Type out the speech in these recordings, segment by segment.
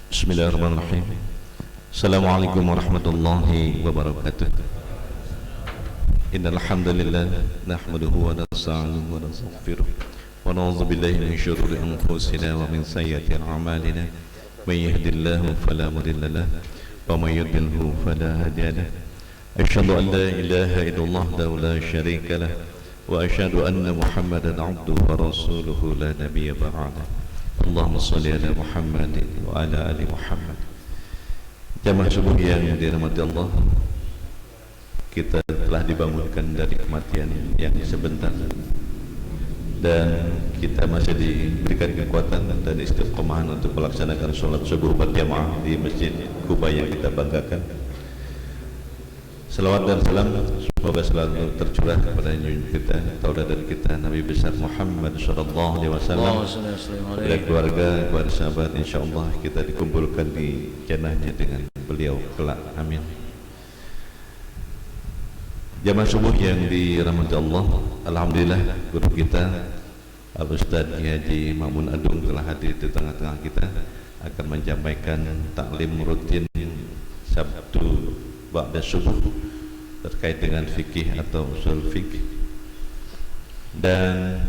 Bismillahirrahmanirrahim. Assalamualaikum warahmatullahi wabarakatuh. Innal hamdalillah nahmaduhu wa nasta'inuhu wa nastaghfiruh wa na'udzu billahi min shururi anfusina wa min sayyiati a'malina. May yahdihillahu fala mudilla lahu wa may yudlilhu fala hadiya lahu. Asyhadu an la ilaha illallah wa la syarika lahu wa asyhadu anna Muhammadan 'abduhu wa rasuluhu la nabiyya ba'dahu. Allahumma shalli ala Muhammadin wa ala ali Muhammad. Jamaah subuh yang dirahmati Allah, kita telah dibangunkan dari kematian yang sebentar dan kita masih diberikan kekuatan dan istiqomah untuk melaksanakan sholat subuh berjamaah di Masjid Kuba yang kita banggakan. Salawat dan salam semoga selalu tercurah kepada junjungan kita, tauladan kita, Nabi besar Muhammad sallallahu alaihi wasallam, kepada keluarga, kepada sahabat. Insyaallah kita dikumpulkan di jannahnya dengan beliau kelak. Amin. Jamaah subuh yang dirahmati Allah, alhamdulillah guru kita Al-Ustaz Haji Mamun Adung telah hadir di tengah-tengah kita, akan menyampaikan taklim rutin Sabtu ba'da subuh terkait dengan fikih atau usul fikih. Dan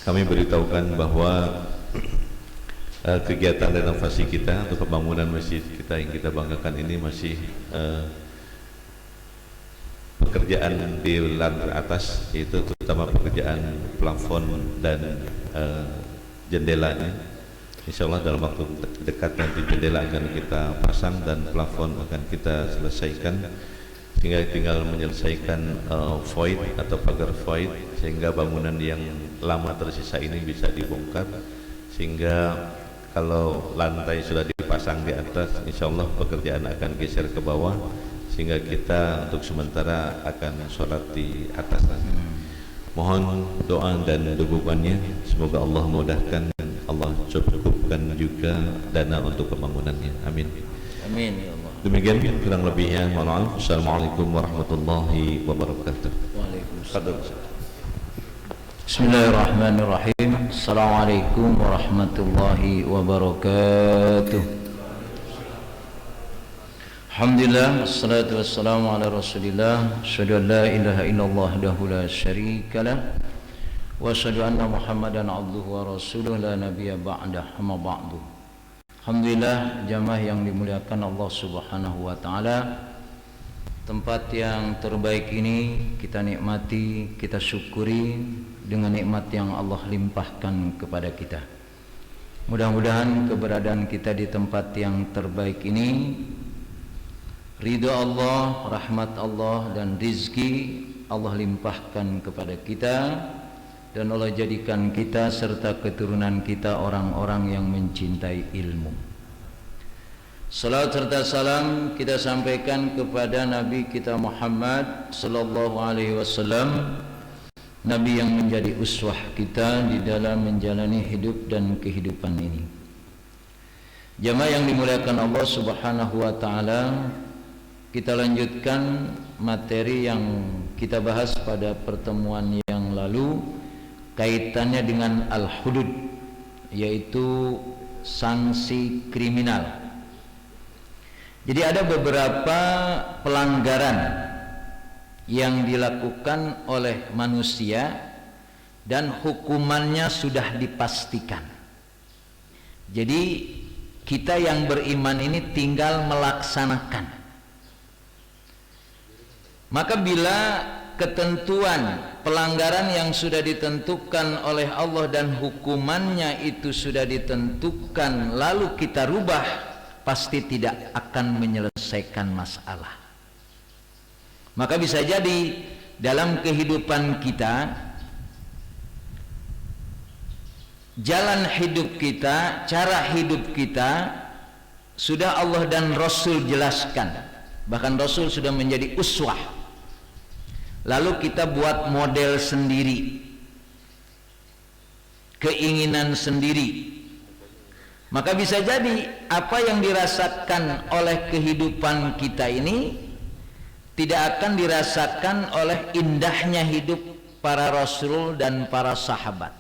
kami beritahukan bahwa kegiatan renovasi kita untuk pembangunan masjid kita yang kita banggakan ini masih pekerjaan di lantai atas, yaitu terutama pekerjaan plafon dan jendelanya. Insyaallah dalam waktu dekat nanti jendela akan kita pasang dan plafon akan kita selesaikan, sehingga tinggal menyelesaikan void atau pagar void, sehingga bangunan yang lama tersisa ini bisa dibongkar, sehingga kalau lantai sudah dipasang di atas, insyaallah pekerjaan akan geser ke bawah, sehingga kita untuk sementara akan sholat di atas. Mohon doa dan dukungannya, semoga Allah mudahkan, Allah cukupkan juga dana untuk pembangunannya. Amin. Amin ya Allah. Demikian kurang lebihnya, mohon maaf. Assalamualaikum warahmatullahi wabarakatuh. Waalaikumsalam. Bismillahirrahmanirrahim. Assalamualaikum warahmatullahi wabarakatuh. Alhamdulillah, wassalatu wassalamu ala rasulillah, asyhadu an la ilaha illallah wahdahu la syarikalah, wa asyhadu anna Muhammadan abduhu wa rasuluh la nabiyya ba'dah, amma ba'du. Alhamdulillah, jamaah yang dimuliakan Allah Subhanahu wa taala, tempat yang terbaik ini kita nikmati, kita syukuri dengan nikmat yang Allah limpahkan kepada kita. Mudah-mudahan keberadaan kita di tempat yang terbaik ini, ridha Allah, rahmat Allah dan rizki Allah limpahkan kepada kita, dan Allah jadikan kita serta keturunan kita orang-orang yang mencintai ilmu. Salat serta salam kita sampaikan kepada Nabi kita Muhammad sallallahu alaihi wasallam, Nabi yang menjadi uswah kita di dalam menjalani hidup dan kehidupan ini. Jamaah yang dimuliakan Allah Subhanahu wa taala, kita lanjutkan materi yang kita bahas pada pertemuan yang lalu, kaitannya dengan al-hudud, yaitu sanksi kriminal. Jadi ada beberapa pelanggaran yang dilakukan oleh manusia dan hukumannya sudah dipastikan. Jadi kita yang beriman ini tinggal melaksanakan. Maka bila ketentuan pelanggaran yang sudah ditentukan oleh Allah dan hukumannya itu sudah ditentukan lalu kita rubah, pasti tidak akan menyelesaikan masalah. Maka bisa jadi dalam kehidupan kita, jalan hidup kita, cara hidup kita sudah Allah dan Rasul jelaskan, bahkan Rasul sudah menjadi uswah. Lalu kita buat model sendiri, keinginan sendiri, maka bisa jadi apa yang dirasakan oleh kehidupan kita ini tidak akan dirasakan oleh indahnya hidup para Rasul dan para sahabat.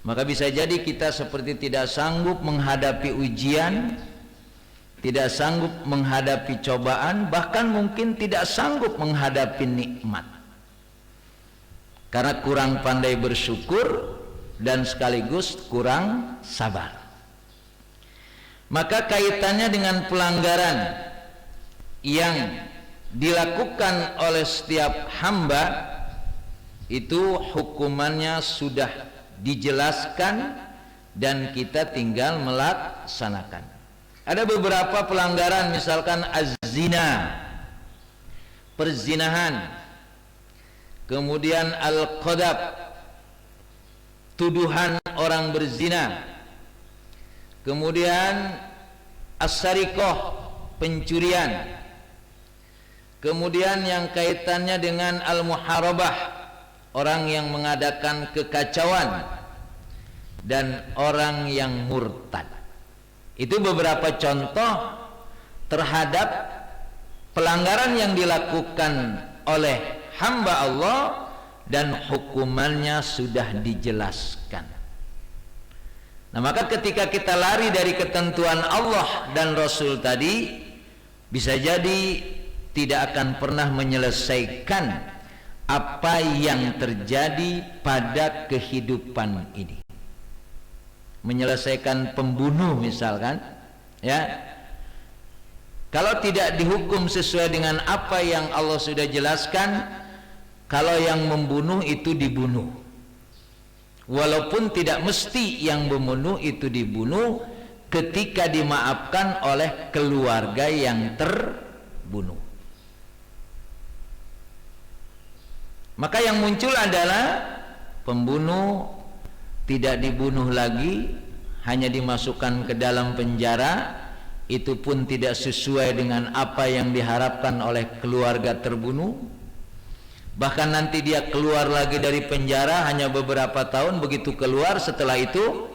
Maka bisa jadi kita seperti tidak sanggup menghadapi ujian, tidak sanggup menghadapi cobaan, bahkan mungkin tidak sanggup menghadapi nikmat, karena kurang pandai bersyukur dan sekaligus kurang sabar. Maka kaitannya dengan pelanggaran yang dilakukan oleh setiap hamba itu hukumannya sudah dijelaskan dan kita tinggal melaksanakan. Ada beberapa pelanggaran, misalkan az-zina, perzinahan, kemudian al-qadab, tuduhan orang berzina, kemudian as-sariqah, pencurian, kemudian yang kaitannya dengan al-muharabah, orang yang mengadakan kekacauan, dan orang yang murtad. Itu beberapa contoh terhadap pelanggaran yang dilakukan oleh hamba Allah dan hukumannya sudah dijelaskan. Nah, maka ketika kita lari dari ketentuan Allah dan Rasul tadi, bisa jadi tidak akan pernah menyelesaikan apa yang terjadi pada kehidupan ini. Menyelesaikan pembunuh misalkan, ya, kalau tidak dihukum sesuai dengan apa yang Allah sudah jelaskan, kalau yang membunuh itu dibunuh, walaupun tidak mesti yang membunuh itu dibunuh ketika dimaafkan oleh keluarga yang terbunuh. Maka yang muncul adalah pembunuh tidak dibunuh lagi, hanya dimasukkan ke dalam penjara, itu pun tidak sesuai dengan apa yang diharapkan oleh keluarga terbunuh. Bahkan nanti dia keluar lagi dari penjara hanya beberapa tahun, begitu keluar setelah itu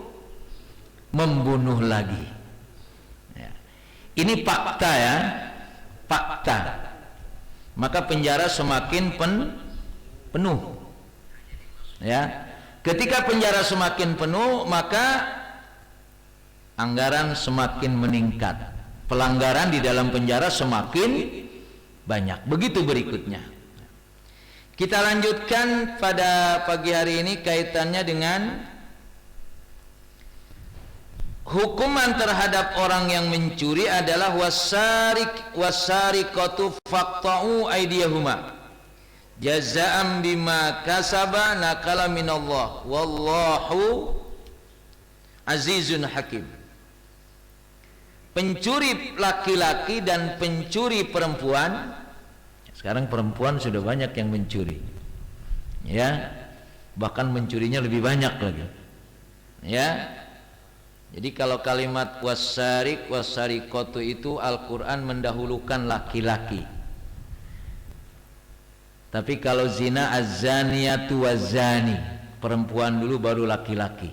membunuh lagi. Ya. Ini fakta, ya, fakta. Maka penjara semakin penuh, ya. Ketika penjara semakin penuh, maka anggaran semakin meningkat, pelanggaran di dalam penjara semakin banyak. Begitu berikutnya. Kita lanjutkan pada pagi hari ini kaitannya dengan hukuman terhadap orang yang mencuri adalah wasariqatu faqta'u aydiyahuma jaza'an bima kasaba nakala minallah wallahu azizun hakim. Pencuri laki-laki dan pencuri perempuan, sekarang perempuan sudah banyak yang mencuri, ya, bahkan mencurinya lebih banyak lagi, ya. Jadi kalau kalimat wasariq wasariqatu itu Al-Quran mendahulukan laki-laki. Tapi kalau zina az-zaniyatu waz-zani, perempuan dulu baru laki-laki.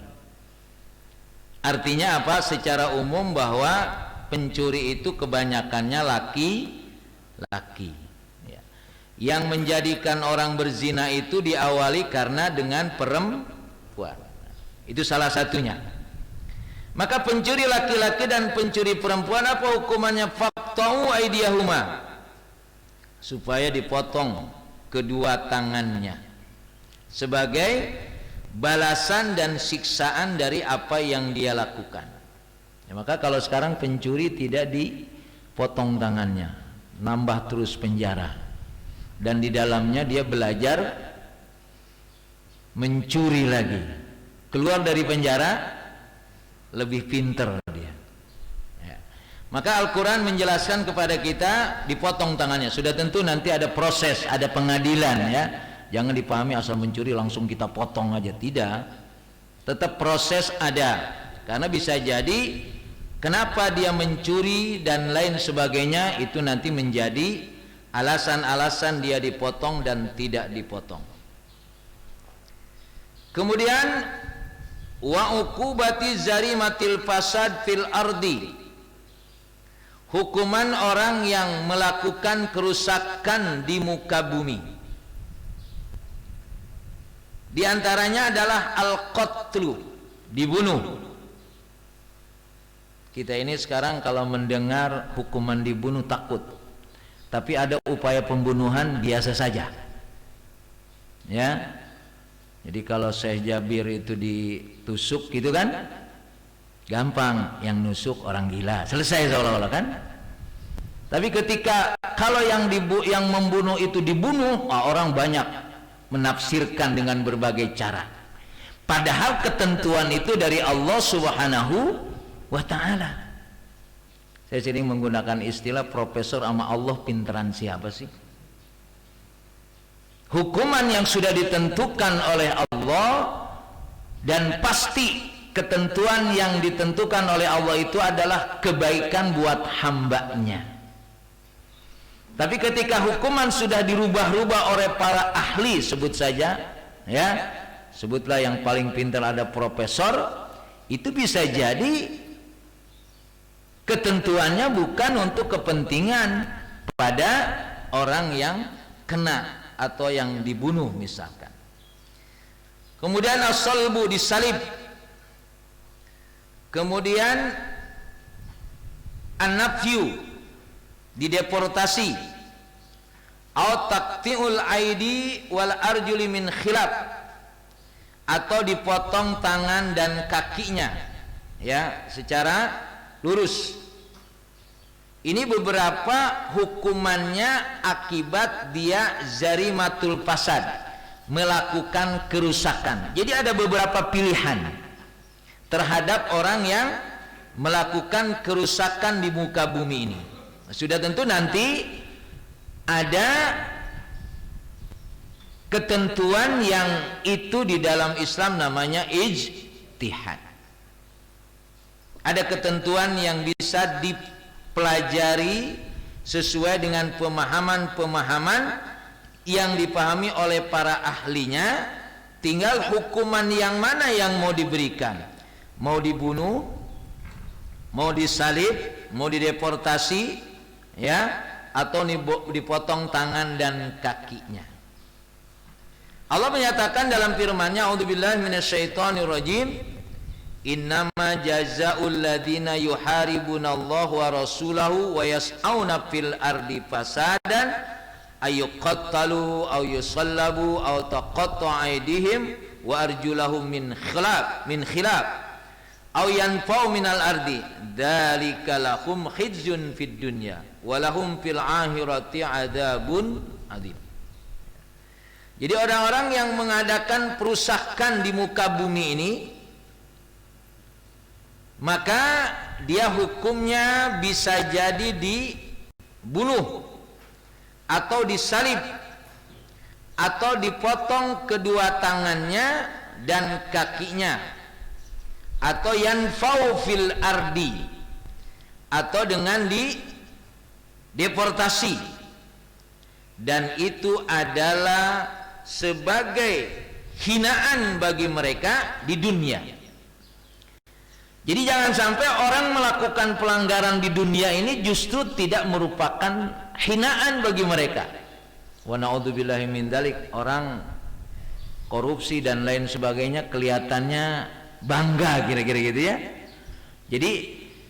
Artinya apa? Secara umum bahwa pencuri itu kebanyakannya laki-laki. Ya. Yang menjadikan orang berzina itu diawali karena dengan perempuan. Itu salah satunya. Maka pencuri laki-laki dan pencuri perempuan apa hukumannya? Faqta'u aydiyahuma, supaya dipotong kedua tangannya sebagai balasan dan siksaan dari apa yang dia lakukan. Ya, maka kalau sekarang pencuri tidak dipotong tangannya, nambah terus penjara, dan di dalamnya dia belajar mencuri lagi. Keluar dari penjara lebih pinter dia. Ya. Maka Al-Quran menjelaskan kepada kita dipotong tangannya. Sudah tentu nanti ada proses, ada pengadilan, ya. Jangan dipahami asal mencuri langsung kita potong aja, tidak. Tetap proses ada. Karena bisa jadi kenapa dia mencuri dan lain sebagainya itu nanti menjadi alasan-alasan dia dipotong dan tidak dipotong. Kemudian wa uqubati zarimatil fasad fil ardi, hukuman orang yang melakukan kerusakan di muka bumi. Di antaranya adalah al-qatlu, dibunuh. Kita ini sekarang kalau mendengar hukuman dibunuh takut, tapi ada upaya pembunuhan biasa saja, ya. Jadi kalau Syekh Jabir itu ditusuk gitu kan, gampang, yang nusuk orang gila, selesai seolah-olah kan. Tapi ketika kalau yang membunuh itu dibunuh, orang banyak menafsirkan dengan berbagai cara. Padahal ketentuan itu dari Allah Subhanahu wa ta'ala. Saya sering menggunakan istilah profesor sama Allah pinteran siapa sih? Hukuman yang sudah ditentukan oleh Allah, dan pasti ketentuan yang ditentukan oleh Allah itu adalah kebaikan buat hambanya. Tapi ketika hukuman sudah dirubah-rubah oleh para ahli, sebut saja, ya, sebutlah yang paling pintar ada profesor, itu bisa jadi ketentuannya bukan untuk kepentingan pada orang yang kena atau yang dibunuh misalkan. Kemudian as-salbu, disalib. Kemudian an-nafyu, dideportasi. Au taqti'ul aidi wal arjuli min khilaf, atau dipotong tangan dan kakinya, ya, secara lurus. Ini beberapa hukumannya akibat dia zarimatul fasad, melakukan kerusakan. Jadi ada beberapa pilihan terhadap orang yang melakukan kerusakan di muka bumi ini. Sudah tentu nanti ada ketentuan yang itu di dalam Islam namanya ijtihad. Ada ketentuan yang bisa dipelajari sesuai dengan pemahaman-pemahaman yang dipahami oleh para ahlinya. Tinggal hukuman yang mana yang mau diberikan, mau dibunuh, mau disalib, mau dideportasi, ya, atau dipotong tangan dan kakinya. Allah menyatakan dalam firman-Nya, a'udzubillahi minasyaitonirrajim, innama jazaa'ul ladzina yuharibunallaha wa rasulahu wa yas'auna fil ardi fasadan ayyuqattalu aw yusallabu aw taqatta'a aydihim wa arjulahum min khilaf aw yanfa'u minal ardi dzalika lahum khizyun fid dunya wa lahum fil akhirati adzabun adzim. Jadi orang-orang yang mengadakan perusakan di muka bumi ini, maka dia hukumnya bisa jadi dibunuh atau disalib atau dipotong kedua tangannya dan kakinya, atau yanfau fil ardi, atau dengan deportasi. Dan itu adalah sebagai hinaan bagi mereka di dunia. Jadi jangan sampai orang melakukan pelanggaran di dunia ini justru tidak merupakan hinaan bagi mereka. Wa na'udzubillahi min dzalik, orang korupsi dan lain sebagainya kelihatannya bangga kira-kira gitu ya. Jadi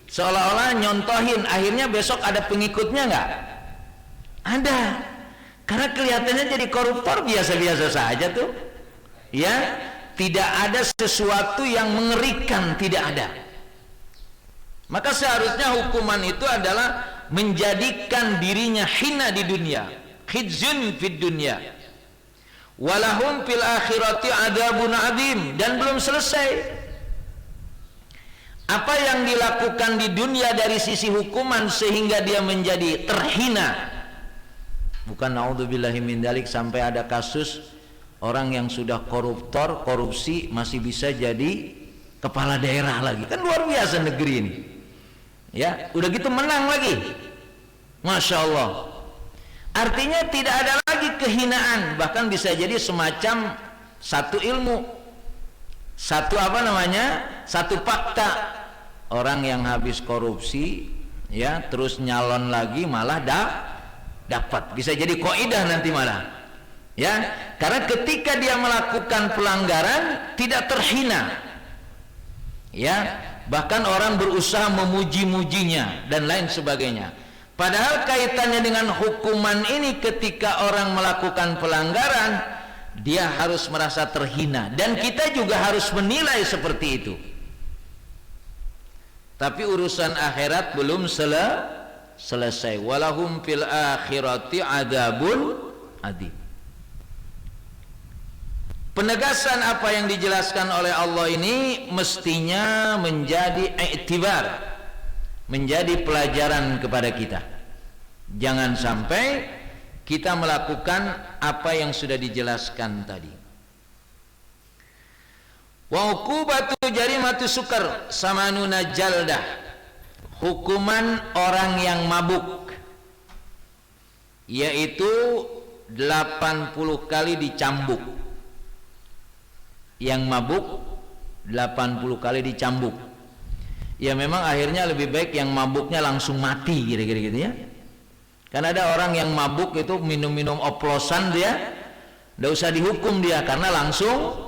seolah-olah nyontohin, akhirnya besok ada pengikutnya enggak? Ada. Karena kelihatannya jadi koruptor biasa-biasa saja tuh. Ya, tidak ada sesuatu yang mengerikan, tidak ada. Maka seharusnya hukuman itu adalah menjadikan dirinya hina di dunia, khizyun fid dunya, walahum fil akhirati adzabun adzim. Dan belum selesai. Apa yang dilakukan di dunia dari sisi hukuman sehingga dia menjadi terhina. Bukan naudzubillahi min dzalik, sampai ada kasus orang yang sudah koruptor, korupsi masih bisa jadi kepala daerah lagi. Kan luar biasa negeri ini. Ya, udah gitu menang lagi. Masya Allah. Artinya tidak ada lagi kehinaan, bahkan bisa jadi semacam satu ilmu, satu apa namanya, satu fakta. Orang yang habis korupsi, ya, terus nyalon lagi malah dapat, bisa jadi kaidah nanti malah, ya, karena ketika dia melakukan pelanggaran tidak terhina, Ya, bahkan orang berusaha memuji-mujinya dan lain sebagainya. Padahal kaitannya dengan hukuman ini, ketika orang melakukan pelanggaran, dia harus merasa terhina, dan kita juga harus menilai seperti itu. Tapi urusan akhirat belum selesai. Walahum fil akhirati adzabun adzim. Penegasan apa yang dijelaskan oleh Allah ini mestinya menjadi iktibar, menjadi pelajaran kepada kita. Jangan sampai kita melakukan apa yang sudah dijelaskan tadi. Wa uqubatu jarimatu sukar samanuna jaldah. Hukuman orang yang mabuk, yaitu 80 kali dicambuk. Yang mabuk 80 kali dicambuk. Ya memang akhirnya lebih baik yang mabuknya langsung mati, kira-kira gitu ya. Karena ada orang yang mabuk itu minum-minum oplosan, dia nggak usah dihukum dia karena langsung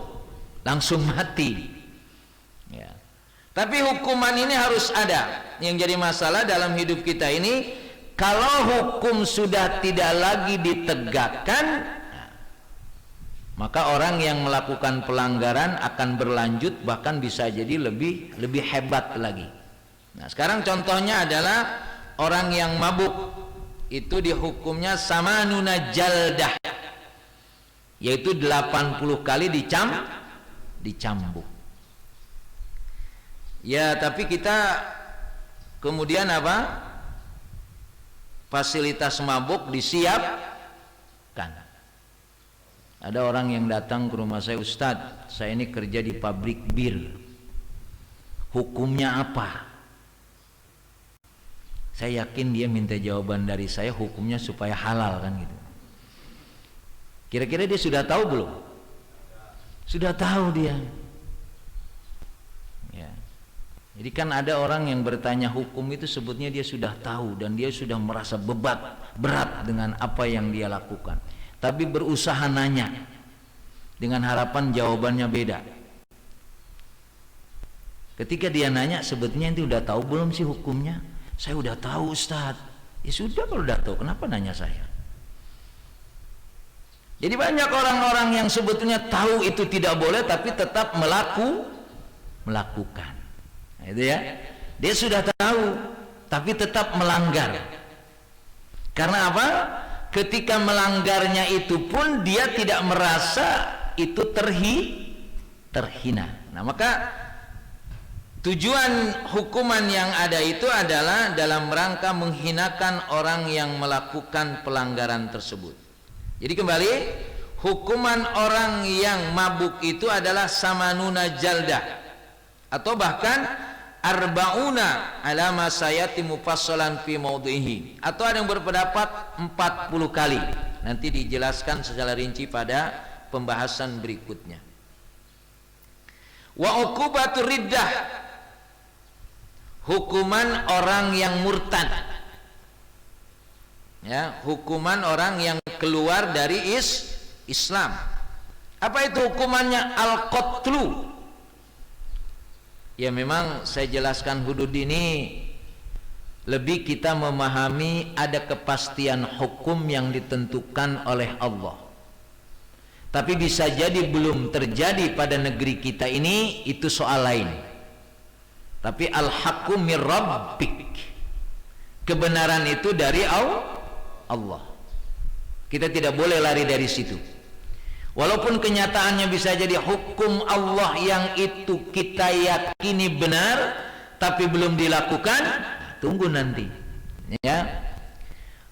mati. Ya. Tapi hukuman ini harus ada. Yang jadi masalah dalam hidup kita ini, kalau hukum sudah tidak lagi ditegakkan, maka orang yang melakukan pelanggaran akan berlanjut, bahkan bisa jadi lebih hebat lagi. Nah, sekarang contohnya adalah orang yang mabuk itu dihukumnya samanuna jaldah, yaitu 80 kali dicambuk. Ya, tapi kita kemudian apa? Fasilitas mabuk disiapkan. Ada orang yang datang ke rumah saya, Ustadz, saya ini kerja di pabrik bir, hukumnya apa? Saya yakin dia minta jawaban dari saya, hukumnya supaya halal kan gitu. Kira-kira dia sudah tahu belum? Sudah tahu dia. Ya. Jadi kan ada orang yang bertanya hukum itu, sebutnya dia sudah tahu dan dia sudah merasa berat dengan apa yang dia lakukan. Tapi berusaha nanya dengan harapan jawabannya beda. Ketika dia nanya, sebetulnya itu udah tahu belum sih hukumnya? Saya udah tahu, Ustadz. Ya sudah, kalau udah tahu kenapa nanya saya? Jadi banyak orang-orang yang sebetulnya tahu itu tidak boleh tapi tetap melakukan. Nah, itu ya. Dia sudah tahu tapi tetap melanggar. Karena apa? Ketika melanggarnya itu pun dia tidak merasa itu terhina. Nah, maka tujuan hukuman yang ada itu adalah dalam rangka menghinakan orang yang melakukan pelanggaran tersebut. Jadi kembali, hukuman orang yang mabuk itu adalah samanuna jaldah, atau bahkan arba'una alama sayati mufassalan fi maudhihi, atau ada yang berpendapat 40 kali. Nanti dijelaskan secara rinci pada pembahasan berikutnya. Wa uqubatur riddah, hukuman orang yang murtad. Ya, hukuman orang yang keluar dari Islam. Apa itu hukumannya? Al-qatlu. Ya memang saya jelaskan hudud ini lebih kita memahami ada kepastian hukum yang ditentukan oleh Allah. Tapi bisa jadi belum terjadi pada negeri kita ini, itu soal lain. Tapi al-haqqu mir rabbik, kebenaran itu dari Allah. Kita tidak boleh lari dari situ. Walaupun kenyataannya bisa jadi hukum Allah yang itu kita yakini benar tapi belum dilakukan, tunggu nanti ya,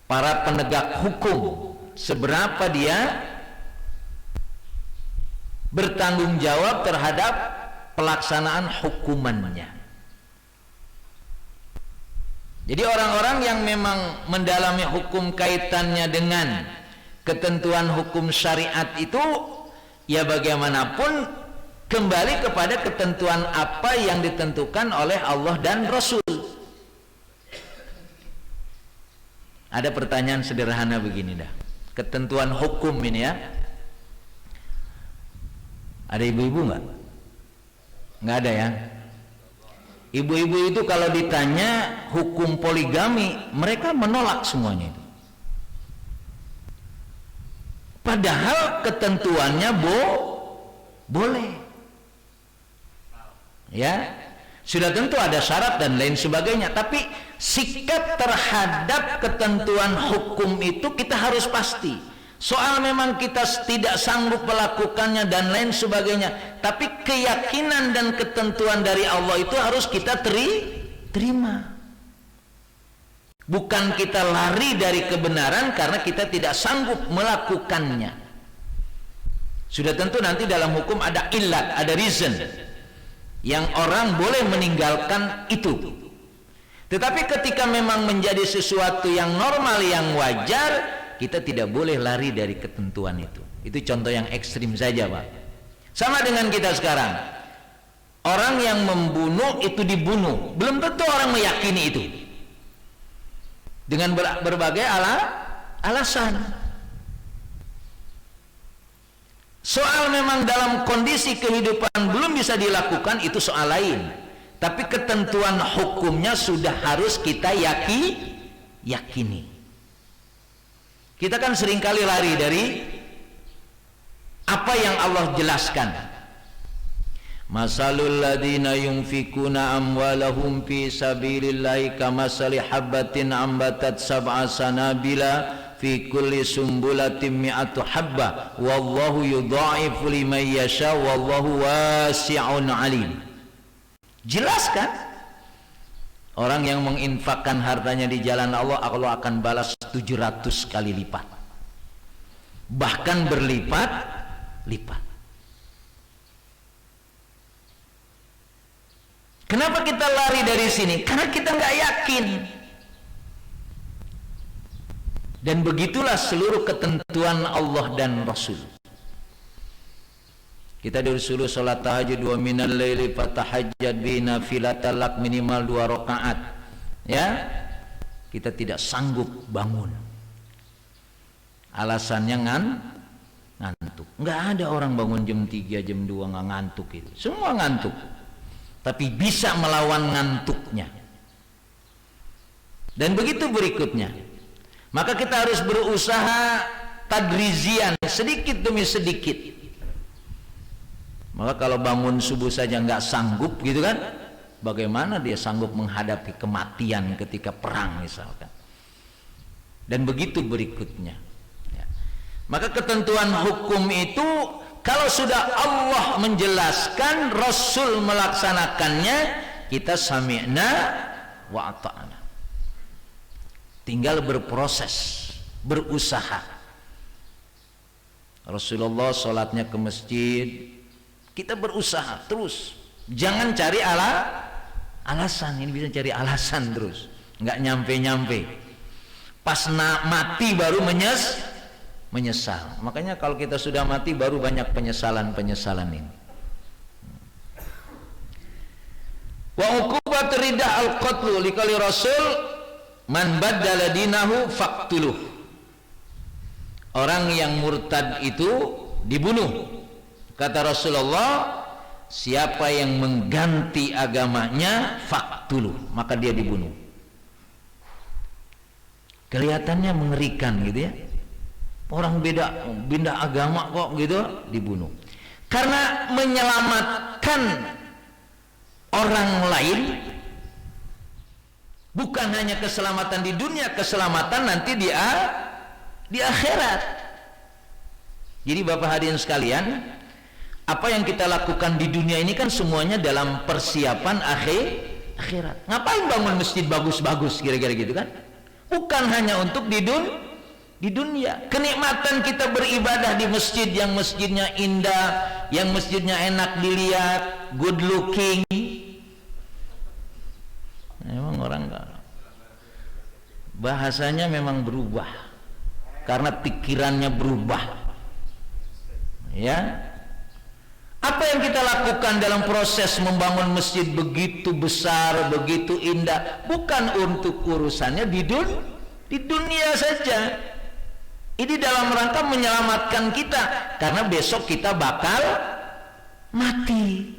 para penegak hukum seberapa dia bertanggung jawab terhadap pelaksanaan hukumannya. Jadi orang-orang yang memang mendalami hukum kaitannya dengan ketentuan hukum syariat itu, ya bagaimanapun kembali kepada ketentuan apa yang ditentukan oleh Allah dan Rasul. Ada pertanyaan sederhana begini dah, ketentuan hukum ini ya, ada ibu-ibu nggak? Nggak ada ya? Ibu-ibu itu kalau ditanya hukum poligami, mereka menolak semuanya itu. Padahal ketentuannya boleh. Ya, sudah tentu ada syarat dan lain sebagainya, tapi sikap terhadap ketentuan hukum itu kita harus pasti. Soal memang kita tidak sanggup melakukannya dan lain sebagainya, tapi keyakinan dan ketentuan dari Allah itu harus kita terima. Bukan kita lari dari kebenaran karena kita tidak sanggup melakukannya. Sudah tentu nanti dalam hukum ada illat, ada reason yang orang boleh meninggalkan itu. Tetapi ketika memang menjadi sesuatu yang normal, yang wajar, kita tidak boleh lari dari ketentuan itu. Itu contoh yang ekstrim saja, Pak. Sama dengan kita sekarang. Orang yang membunuh itu dibunuh. Belum tentu orang meyakini itu. Dengan berbagai alasan. Soal memang dalam kondisi kehidupan belum bisa dilakukan, itu soal lain. Tapi ketentuan hukumnya sudah harus kita yakini. Kita kan seringkali lari dari apa yang Allah jelaskan. Masalul ladina yunfikuna amwalahum fi sabilillahi kamasali habbatin ambatat sab'a sanabila fi kulli sumbulatin mi'atu habba wallahu yudha'ifu liman yasha wallahu wasi'un alim. Jelaskan, orang yang menginfakkan hartanya di jalan Allah, Allah akan balas 700 kali lipat, bahkan berlipat-lipat. Kenapa kita lari dari sini? Karena kita nggak yakin. Dan begitulah seluruh ketentuan Allah dan Rasul. Kita disuruh sholat tahajud wa minal laili fatahajjad bi nafilatan lak, minimal 2 rakaat. Ya, kita tidak sanggup bangun. Alasannya ngantuk. Nggak ada orang bangun jam 3, jam 2 nggak ngantuk itu. Semua ngantuk. Tapi bisa melawan ngantuknya. Dan begitu berikutnya. Maka kita harus berusaha tadrizian, sedikit demi sedikit. Maka kalau bangun subuh saja nggak sanggup gitu kan, bagaimana dia sanggup menghadapi kematian ketika perang misalkan. Dan begitu berikutnya ya. Maka ketentuan hukum itu kalau sudah Allah menjelaskan, Rasul melaksanakannya, kita sami'na wa ata'na. Tinggal berproses, berusaha. Rasulullah sholatnya ke masjid, kita berusaha terus. Jangan cari alasan. Ini bisa cari alasan terus, nggak nyampe. Pas mati baru menyesal. Makanya kalau kita sudah mati baru banyak penyesalan ini. Wa uqubat ridha al-qatlu liqali Rasul man baddala dinahu faqtuluh. Orang yang murtad itu dibunuh. Kata Rasulullah, siapa yang mengganti agamanya faqtuluh, maka dia dibunuh. Kelihatannya mengerikan gitu ya. Orang beda agama kok gitu dibunuh. Karena menyelamatkan orang lain bukan hanya keselamatan di dunia, keselamatan nanti di akhirat. Jadi Bapak hadirin sekalian, apa yang kita lakukan di dunia ini kan semuanya dalam persiapan akhirat. Ngapain bangun masjid bagus-bagus kira-kira gitu kan? Bukan hanya untuk di dunia. Kenikmatan kita beribadah di masjid, yang masjidnya indah, yang masjidnya enak dilihat, good looking. Memang orang bahasanya memang berubah karena pikirannya berubah. Ya, apa yang kita lakukan dalam proses membangun masjid begitu besar, begitu indah, bukan untuk urusannya di dunia saja. Ini dalam rangka menyelamatkan kita, karena besok kita bakal mati.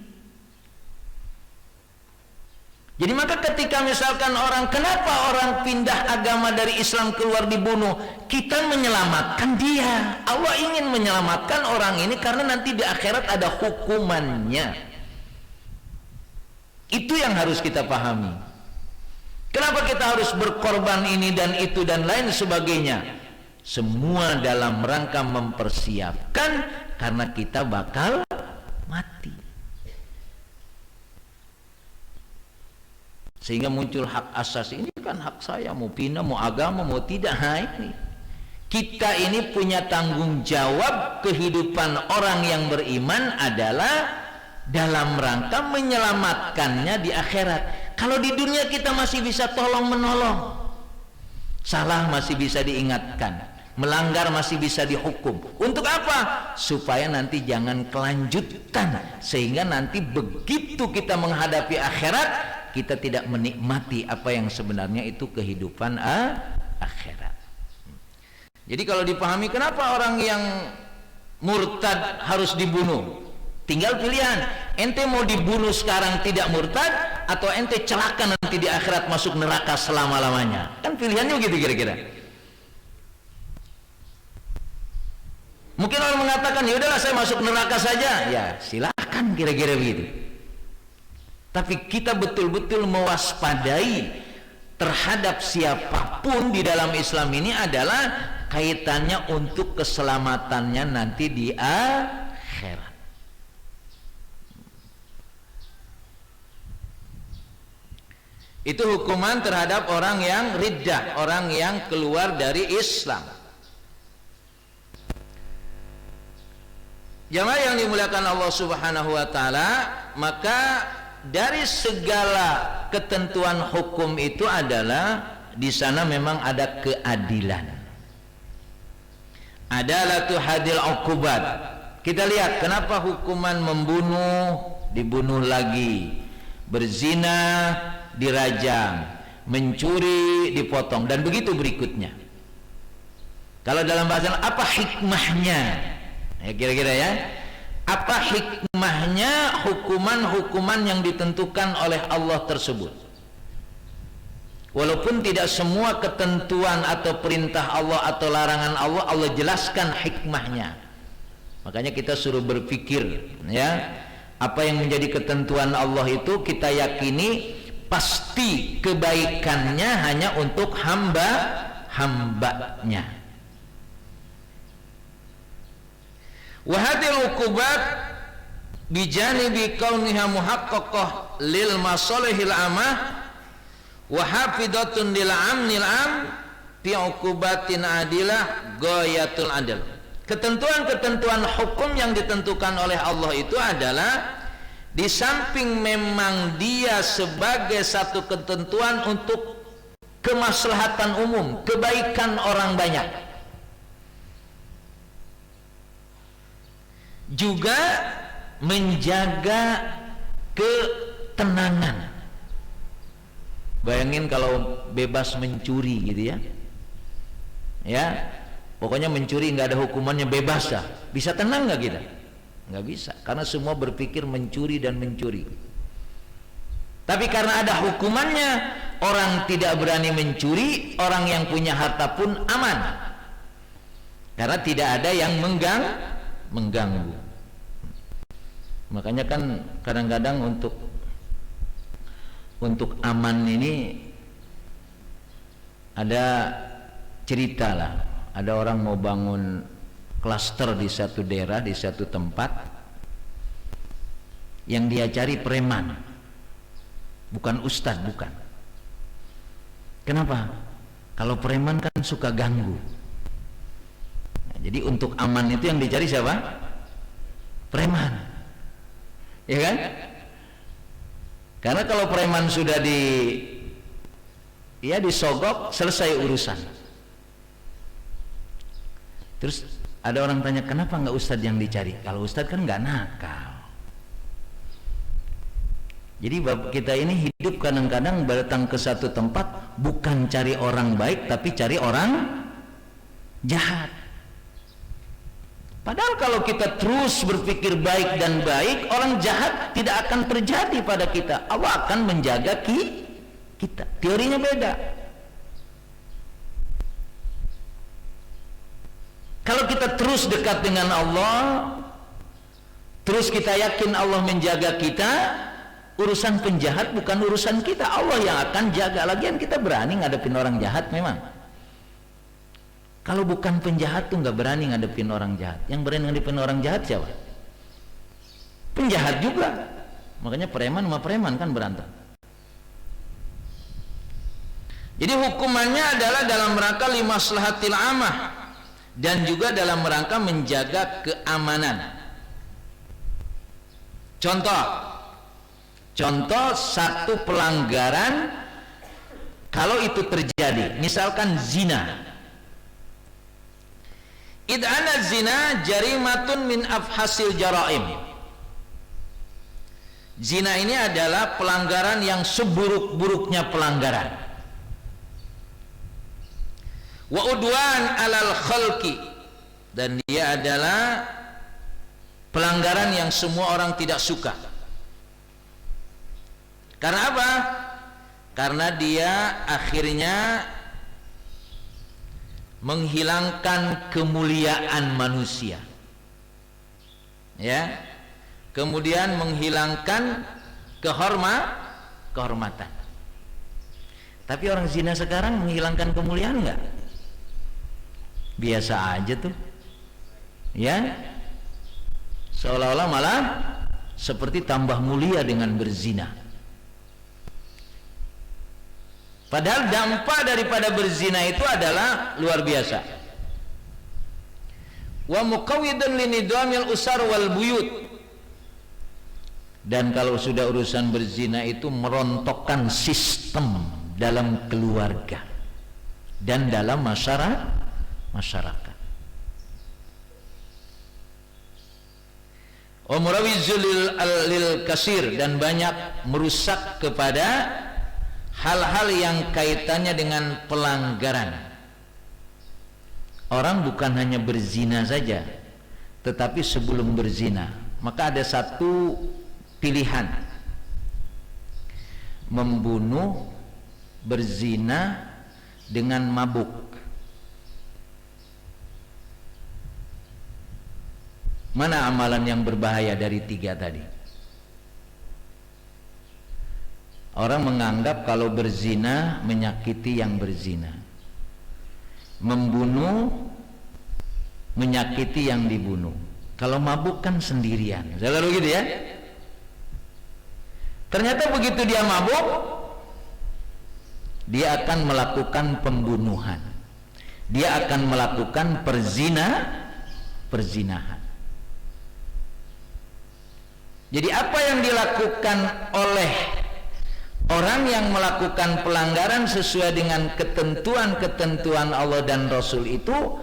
Jadi maka ketika misalkan kenapa orang pindah agama dari Islam keluar dibunuh, kita menyelamatkan dia. Allah ingin menyelamatkan orang ini karena nanti di akhirat ada hukumannya. Itu yang harus kita pahami. Kenapa kita harus berkorban ini dan itu dan lain sebagainya? Semua dalam rangka mempersiapkan karena kita bakal mati. Sehingga muncul hak asasi. Ini kan hak saya, mau pindah, mau agama, mau tidak. Nah ini kita ini punya tanggung jawab. Kehidupan orang yang beriman adalah dalam rangka menyelamatkannya di akhirat. Kalau di dunia kita masih bisa tolong menolong, salah masih bisa diingatkan, melanggar masih bisa dihukum. Untuk apa? Supaya nanti jangan kelanjutan, sehingga nanti begitu kita menghadapi akhirat, kita tidak menikmati apa yang sebenarnya itu kehidupan akhirat. Jadi kalau dipahami kenapa orang yang murtad harus dibunuh, tinggal pilihan, ente mau dibunuh sekarang tidak murtad, atau ente celaka nanti di akhirat masuk neraka selama-lamanya. Kan pilihannya gitu kira-kira. Mungkin orang mengatakan, ya udahlah saya masuk neraka saja. Ya silakan, kira-kira begitu. Tapi kita betul-betul mewaspadai terhadap siapapun di dalam Islam ini adalah kaitannya untuk keselamatannya nanti di akhirat. Itu hukuman terhadap orang yang riddah, orang yang keluar dari Islam. Jamaah yang dimuliakan Allah Subhanahu wa taala, maka dari segala ketentuan hukum itu adalah di sana memang ada keadilan. Adalatu hadil uqubat. Kita lihat kenapa hukuman membunuh dibunuh lagi, berzina dirajam, mencuri dipotong, dan begitu berikutnya. Kalau dalam bahasa apa hikmahnya? Ya kira-kira ya. Apa hikmahnya hukuman-hukuman yang ditentukan oleh Allah tersebut? Walaupun tidak semua ketentuan atau perintah Allah atau larangan Allah, Allah jelaskan hikmahnya. Makanya kita suruh berpikir, ya, apa yang menjadi ketentuan Allah itu kita yakini pasti kebaikannya hanya untuk hambanya. Wa hadhil uqubat bijanibi kauniha muhaqqaqah lil masalihil amah wa hafidatun lil amnil am fi uqubatin adilah ghayatul adl. Ketentuan-ketentuan hukum yang ditentukan oleh Allah itu adalah di samping memang dia sebagai satu ketentuan untuk kemaslahatan umum, kebaikan orang banyak, juga menjaga ketenangan. Bayangin kalau bebas mencuri gitu ya. Ya, pokoknya mencuri nggak ada hukumannya, bebas dah. Bisa tenang nggak kita? Nggak bisa, karena semua berpikir mencuri dan mencuri. Tapi karena ada hukumannya, orang tidak berani mencuri, orang yang punya harta pun aman. Karena tidak ada yang mengganggu. Makanya kan kadang-kadang untuk aman ini ada cerita lah. Ada orang mau bangun klaster di satu daerah, di satu tempat, yang dia cari preman, bukan ustadz, bukan. Kenapa? Kalau preman kan suka ganggu. Nah, jadi untuk aman itu yang dicari siapa? Preman. Ya kan? Karena kalau preman sudah disogok, selesai urusan. Terus ada orang tanya, kenapa nggak ustadz yang dicari? Kalau ustadz kan nggak nakal. Jadi kita ini hidup kadang-kadang datang ke satu tempat bukan cari orang baik, tapi cari orang jahat. Padahal kalau kita terus berpikir baik dan baik, orang jahat tidak akan terjadi pada kita. Allah akan menjaga kita. Teorinya beda. Kalau kita terus dekat dengan Allah, terus kita yakin Allah menjaga kita, urusan penjahat bukan urusan kita, Allah yang akan jaga. Lagian kita berani ngadepin orang jahat memang. Kalau bukan penjahat tuh nggak berani ngadepin orang jahat. Yang berani ngadepin orang jahat siapa? Penjahat juga. Makanya preman sama preman kan berantem. Jadi hukumannya adalah dalam rangka limaslahatil amah dan juga dalam rangka menjaga keamanan. Contoh satu pelanggaran kalau itu terjadi, misalkan zina. Id'ana zina jarimatun min afhasil jaraim. Zina ini adalah pelanggaran yang seburuk-buruknya pelanggaran. Wa udwan alal khalqi, dan dia adalah pelanggaran yang semua orang tidak suka. Karena apa? Karena dia akhirnya menghilangkan kemuliaan manusia, ya, kemudian menghilangkan kehormatan. Tapi orang zina sekarang menghilangkan kemuliaan enggak? Biasa aja tuh, ya, seolah-olah malah seperti tambah mulia dengan berzina. Padahal dampak daripada berzina itu adalah luar biasa. Wa muqawwidun linidamil usar wal buyut. Dan kalau sudah urusan berzina itu merontokkan sistem dalam keluarga dan dalam masyarakat. Wa murawizul lil kasir, dan banyak merusak kepada hal-hal yang kaitannya dengan pelanggaran. Orang bukan hanya berzina saja, tetapi sebelum berzina, maka ada satu pilihan: membunuh, berzina dengan mabuk. Mana amalan yang berbahaya dari tiga tadi? Orang menganggap kalau berzina menyakiti yang berzina, membunuh menyakiti yang dibunuh. Kalau mabuk kan sendirian, selalu gitu ya. Ternyata begitu dia mabuk, dia akan melakukan pembunuhan, dia akan melakukan perzinahan. Jadi apa yang dilakukan oleh orang yang melakukan pelanggaran sesuai dengan ketentuan-ketentuan Allah dan Rasul itu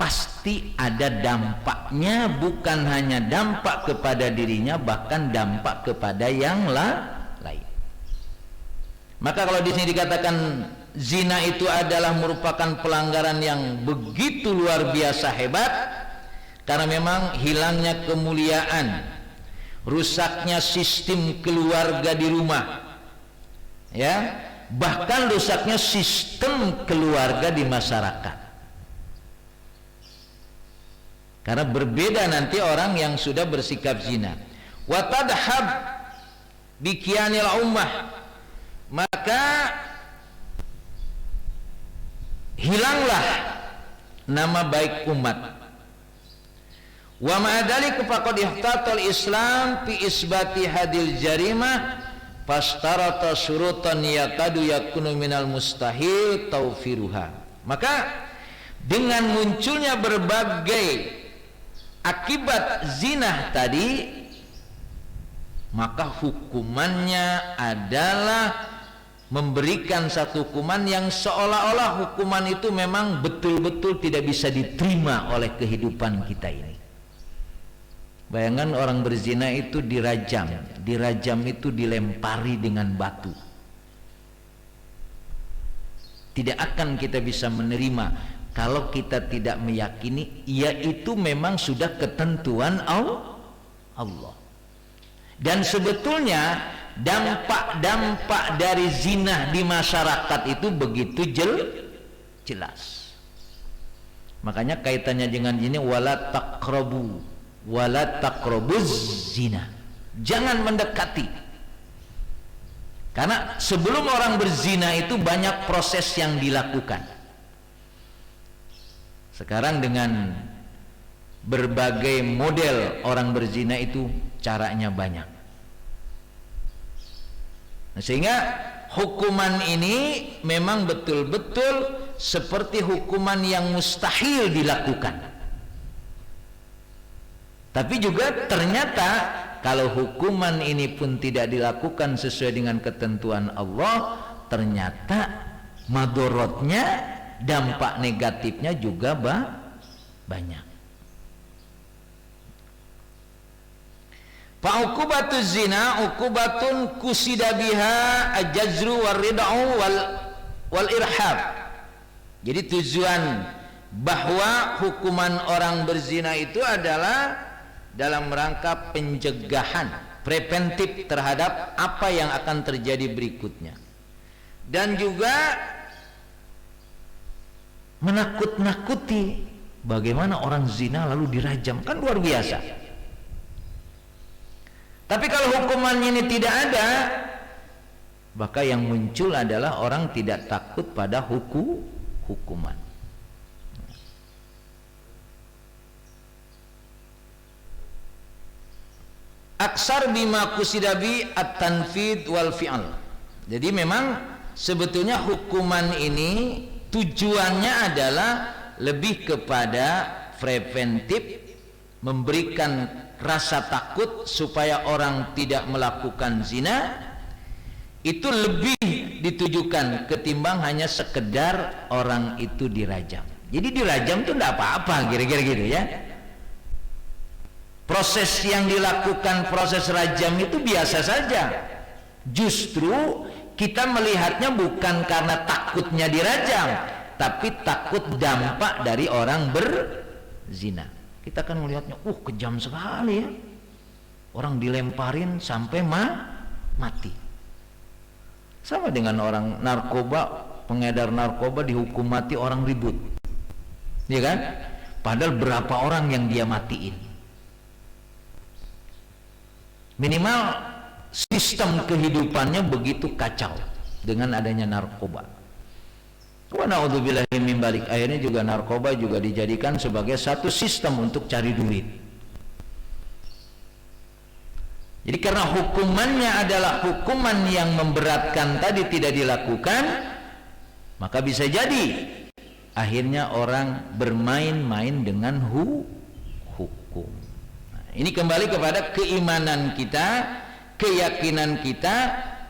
pasti ada dampaknya, bukan hanya dampak kepada dirinya, bahkan dampak kepada yang lain. Maka kalau di sini dikatakan zina itu adalah merupakan pelanggaran yang begitu luar biasa hebat, karena memang hilangnya kemuliaan, rusaknya sistem keluarga di rumah, ya, bahkan rusaknya sistem keluarga di masyarakat. Karena berbeda nanti orang yang sudah bersikap zina. Wa tadhab bikianil ummah, maka hilanglah nama baik umat. Wa ma'adalik faqad ihtatal Islam fi isbati hadil jarimah fastarata syurutan yakadu yakunu minal mustahil taufiruha. Maka dengan munculnya berbagai akibat zina tadi, maka hukumannya adalah memberikan satu hukuman yang seolah-olah hukuman itu memang betul-betul tidak bisa diterima oleh kehidupan kita ini. Bayangkan orang berzina itu dirajam itu dilempari dengan batu. Tidak akan kita bisa menerima kalau kita tidak meyakini yaitu memang sudah ketentuan Allah. Dan sebetulnya dampak-dampak dari zina di masyarakat itu begitu jelas. Makanya kaitannya dengan ini, wala taqrabuz zina, jangan mendekati. Karena sebelum orang berzina itu banyak proses yang dilakukan. Sekarang dengan berbagai model orang berzina itu caranya banyak. Nah, sehingga hukuman ini memang betul-betul seperti hukuman yang mustahil dilakukan. Tapi juga ternyata kalau hukuman ini pun tidak dilakukan sesuai dengan ketentuan Allah, ternyata madorotnya, dampak negatifnya juga banyak. Fa'uqubatu zina uqubatun kusida biha ajazru warid'u wal irhab. Jadi tujuan bahwa hukuman orang berzina itu adalah dalam rangka pencegahan, preventif terhadap apa yang akan terjadi berikutnya, dan juga menakut-nakuti bagaimana orang zina lalu dirajam, kan luar biasa. Tapi kalau hukuman ini tidak ada, maka yang muncul adalah orang tidak takut pada hukuman. Aksar bima kusidabi at-tanfid wal fi'al. Jadi memang sebetulnya hukuman ini tujuannya adalah lebih kepada preventif, memberikan rasa takut supaya orang tidak melakukan zina. Itu lebih ditujukan ketimbang hanya sekedar orang itu dirajam. Jadi dirajam itu tidak apa-apa, kira-kira gitu ya. Proses yang dilakukan, proses rajam itu biasa saja. Justru kita melihatnya bukan karena takutnya dirajam, tapi takut dampak dari orang berzina. Kita kan melihatnya, kejam sekali ya. Orang dilemparin sampai mati. Sama dengan orang narkoba, pengedar narkoba dihukum mati, orang ribut, ya kan? Padahal berapa orang yang dia matiin. Minimal sistem kehidupannya begitu kacau dengan adanya narkoba. Wa na'udzubillahi min balik. Akhirnya juga narkoba juga dijadikan sebagai satu sistem untuk cari duit. Jadi karena hukumannya adalah hukuman yang memberatkan tadi tidak dilakukan, maka bisa jadi akhirnya orang bermain-main dengan hukum. Nah, ini kembali kepada keimanan kita, keyakinan kita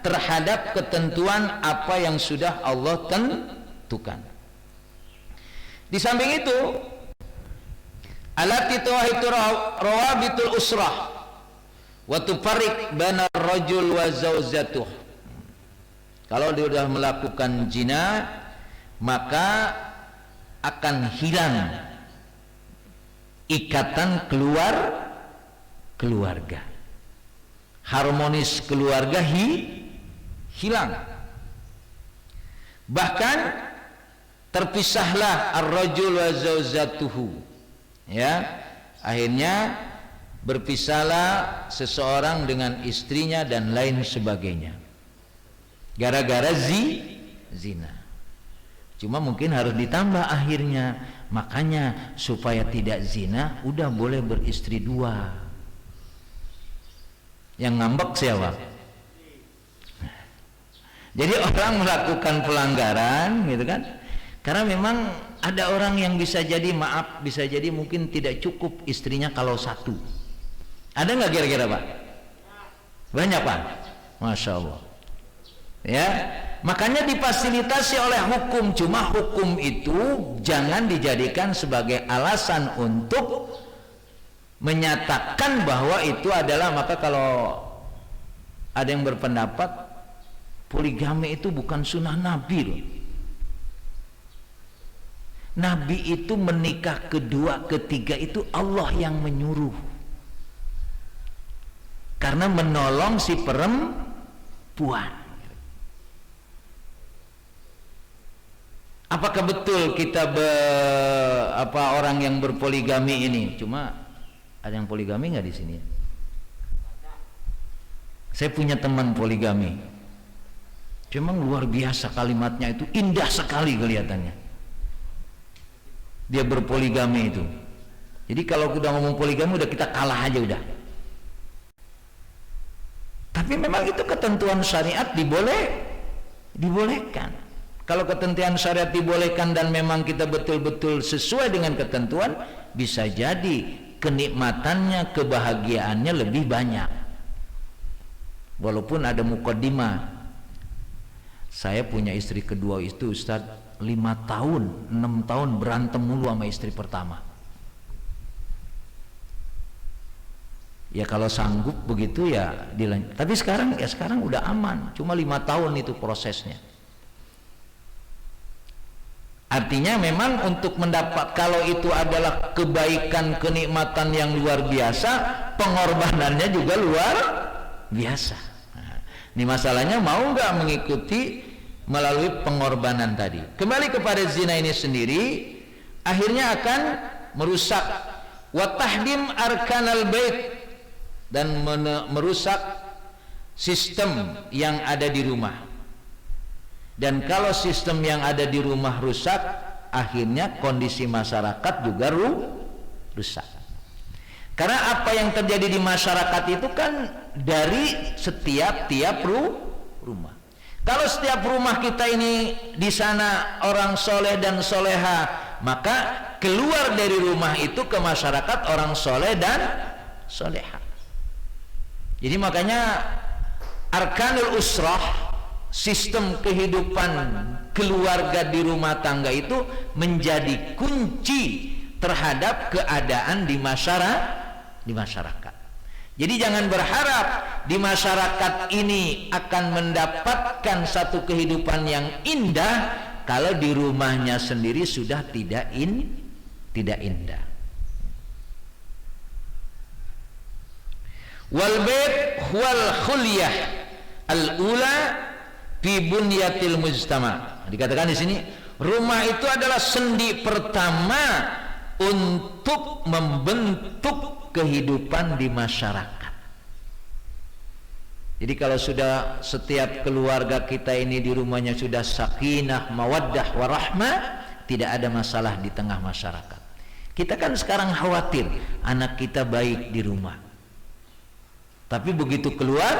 terhadap ketentuan apa yang sudah Allah tentukan. Di samping itu, alati tuwahitu rawabitul usrah wa tufarriq baina rajul wa zaujatuh. Kalau dia sudah melakukan zina, maka akan hilang ikatan keluarga. Harmonis keluarga hilang. Bahkan terpisahlah ar-rajul wa zaujatuhu. Ya, akhirnya berpisahlah seseorang dengan istrinya dan lain sebagainya gara-gara zina. Cuma mungkin harus ditambah akhirnya, makanya supaya tidak zina udah boleh beristri 2. Yang ngambek siapa? Jadi orang melakukan pelanggaran gitu kan, karena memang ada orang yang bisa jadi bisa jadi mungkin tidak cukup istrinya kalau 1. Ada nggak kira-kira Pak? Banyak Pak, Masya Allah. Ya, makanya difasilitasi oleh hukum. Cuma hukum itu jangan dijadikan sebagai alasan untuk menyatakan bahwa itu adalah, maka kalau ada yang berpendapat poligami itu bukan sunnah Nabi loh. Nabi itu menikah kedua, ketiga itu Allah yang menyuruh. Karena menolong si perempuan. Apakah betul kita orang yang berpoligami ini? Cuma ada yang poligami nggak di sini? Saya punya teman poligami. Cuma luar biasa kalimatnya itu, indah sekali kelihatannya. Dia berpoligami itu. Jadi kalau udah ngomong poligami udah kita kalah aja udah. Tapi memang itu ketentuan syariat dibolehkan. Kalau ketentuan syariat dibolehkan dan memang kita betul-betul sesuai dengan ketentuan, bisa jadi kenikmatannya, kebahagiaannya lebih banyak. Walaupun ada mukaddimah. Saya punya istri kedua itu Ustaz 5 tahun, 6 tahun berantem mulu sama istri pertama. Ya kalau sanggup begitu ya dilanjut. Tapi sekarang udah aman, cuma 5 tahun itu prosesnya. Artinya memang untuk mendapat, kalau itu adalah kebaikan, kenikmatan yang luar biasa, pengorbanannya juga luar biasa. Nah, ini masalahnya mau nggak mengikuti melalui pengorbanan tadi. Kembali kepada zina ini sendiri, akhirnya akan merusak wa tahdim arkanal bait, dan merusak sistem yang ada di rumah. Dan kalau sistem yang ada di rumah rusak, akhirnya kondisi masyarakat juga rusak. Karena apa yang terjadi di masyarakat itu kan dari tiap rumah. Kalau setiap rumah kita ini di sana orang soleh dan soleha, maka keluar dari rumah itu ke masyarakat orang soleh dan soleha. Jadi makanya arkanul usrah, sistem kehidupan keluarga di rumah tangga itu menjadi kunci terhadap keadaan di masyarakat. Jadi jangan berharap di masyarakat ini akan mendapatkan satu kehidupan yang indah kalau di rumahnya sendiri sudah tidak indah. Wal bait wal khulyah al-ula fi bunyatil mujtama. Dikatakan di sini rumah itu adalah sendi pertama untuk membentuk kehidupan di masyarakat. Jadi kalau sudah setiap keluarga kita ini di rumahnya sudah sakinah, mawaddah, warahmah, tidak ada masalah di tengah masyarakat. Kita kan sekarang khawatir anak kita baik di rumah, tapi begitu keluar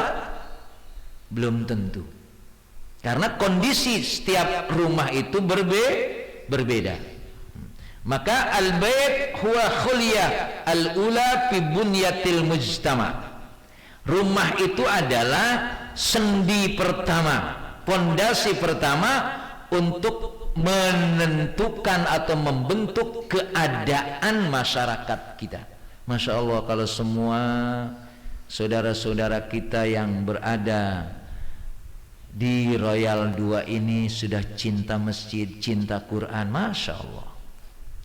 belum tentu. Karena kondisi setiap rumah itu berbeda. Maka al-bait huwa khulyah al-ula fi bunyatil mujtama. Rumah itu adalah sendi pertama, pondasi pertama untuk menentukan atau membentuk keadaan masyarakat kita. Masya Allah, kalau semua saudara-saudara kita yang berada di Royal 2 ini sudah cinta masjid, cinta Quran, Masya Allah,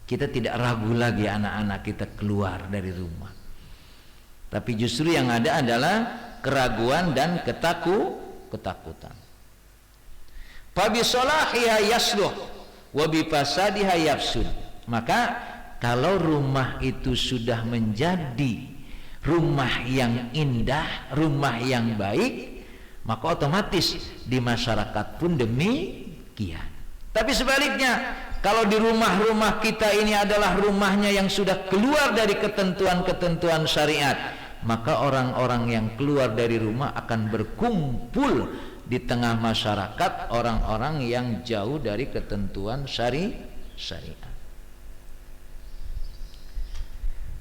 kita tidak ragu lagi anak-anak kita keluar dari rumah. Tapi justru yang ada adalah keraguan dan ketakutan. Fa bi salahiha yasluh wa bi fasadiha yafsud. Maka kalau rumah itu sudah menjadi rumah yang indah, rumah yang baik, maka otomatis di masyarakat pun demikian. Tapi sebaliknya, kalau di rumah-rumah kita ini adalah rumahnya yang sudah keluar dari ketentuan-ketentuan syariat, maka orang-orang yang keluar dari rumah akan berkumpul di tengah masyarakat orang-orang yang jauh dari ketentuan syariat.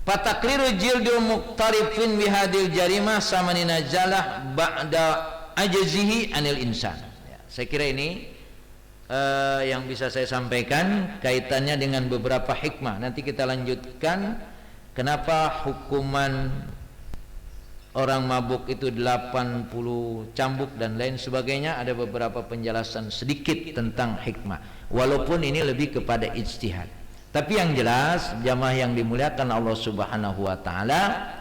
Fatakliru jildu muqtarifin bihadil jarimah samanina jalah ba'da ajzihi anil insan. Ya, saya kira ini yang bisa saya sampaikan kaitannya dengan beberapa hikmah. Nanti kita lanjutkan kenapa hukuman orang mabuk itu 80 cambuk dan lain sebagainya. Ada beberapa penjelasan sedikit tentang hikmah, walaupun ini lebih kepada ijtihad. Tapi yang jelas jamaah yang dimuliakan Allah Subhanahu wa taala,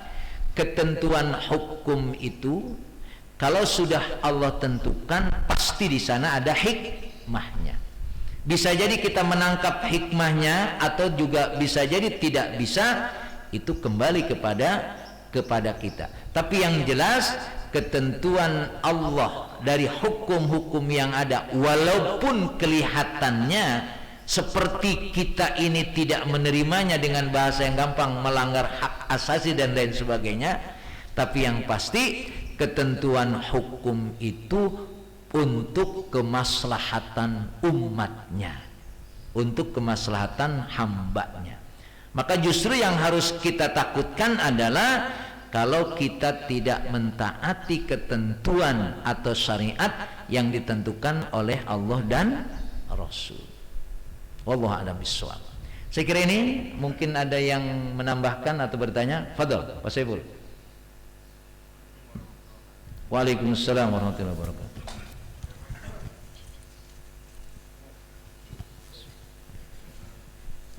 ketentuan hukum itu kalau sudah Allah tentukan pasti di sana ada hikmahnya. Bisa jadi kita menangkap hikmahnya atau juga bisa jadi tidak bisa, itu kembali kepada kita. Tapi yang jelas ketentuan Allah dari hukum-hukum yang ada, walaupun kelihatannya seperti kita ini tidak menerimanya, dengan bahasa yang gampang melanggar hak asasi dan lain sebagainya, tapi yang pasti ketentuan hukum itu untuk kemaslahatan umatnya, untuk kemaslahatan hambanya. Maka justru yang harus kita takutkan adalah kalau kita tidak mentaati ketentuan atau syariat yang ditentukan oleh Allah dan Rasul. Wallahu a'lam bishawab. Saya kira ini mungkin ada yang menambahkan atau bertanya. Fadhol, Pak Saiful. Waalaikumsalam warahmatullahi wabarakatuh.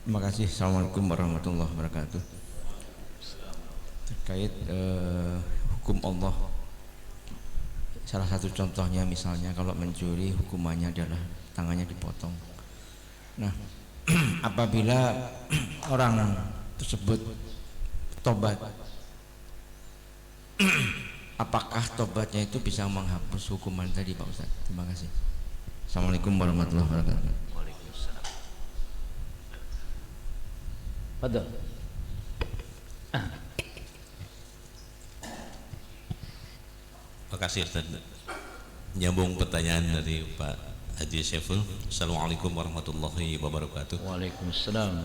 Terima kasih. Assalamualaikum warahmatullahi wabarakatuh. Terkait hukum Allah, salah satu contohnya misalnya kalau mencuri hukumannya adalah tangannya dipotong. Nah, apabila orang tersebut tobat, apakah tobatnya itu bisa menghapus hukuman tadi, Pak Ustaz? Terima kasih. Assalamualaikum warahmatullahi wabarakatuh. Waalaikumsalam. Fadhol. Terima kasih Ustaz. Nyambung pertanyaan dari Pak Haji Syaiful. Assalamualaikum warahmatullahi wabarakatuh. Waalaikumsalam.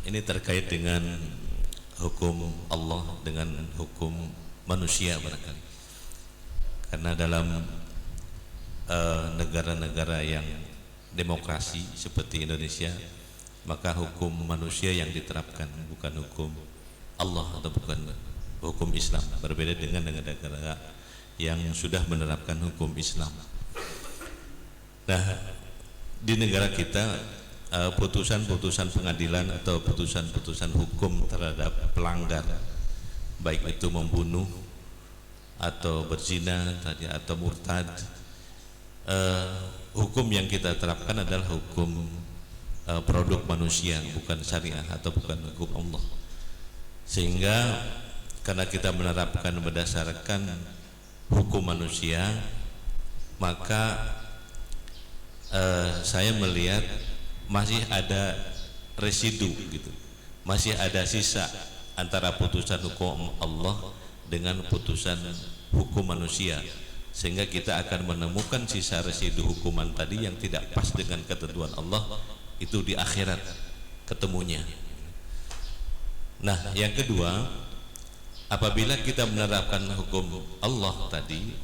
Ini terkait dengan hukum Allah dengan hukum manusia barangkali. Karena dalam negara-negara yang demokrasi seperti Indonesia, maka hukum manusia yang diterapkan bukan hukum Allah atau bukan hukum Islam. Berbeda dengan negara-negara yang sudah menerapkan hukum Islam. Nah, di negara kita putusan-putusan pengadilan atau putusan-putusan hukum terhadap pelanggar, baik itu membunuh atau berzina tadi atau murtad, hukum yang kita terapkan adalah hukum produk manusia, bukan syariah atau bukan hukum Allah. Sehingga karena kita menerapkan berdasarkan hukum manusia, maka saya melihat masih ada residu gitu, masih ada sisa antara putusan hukum Allah dengan putusan hukum manusia, sehingga kita akan menemukan sisa residu hukuman tadi yang tidak pas dengan ketentuan Allah itu di akhirat ketemunya. Nah, yang kedua, apabila kita menerapkan hukum Allah tadi,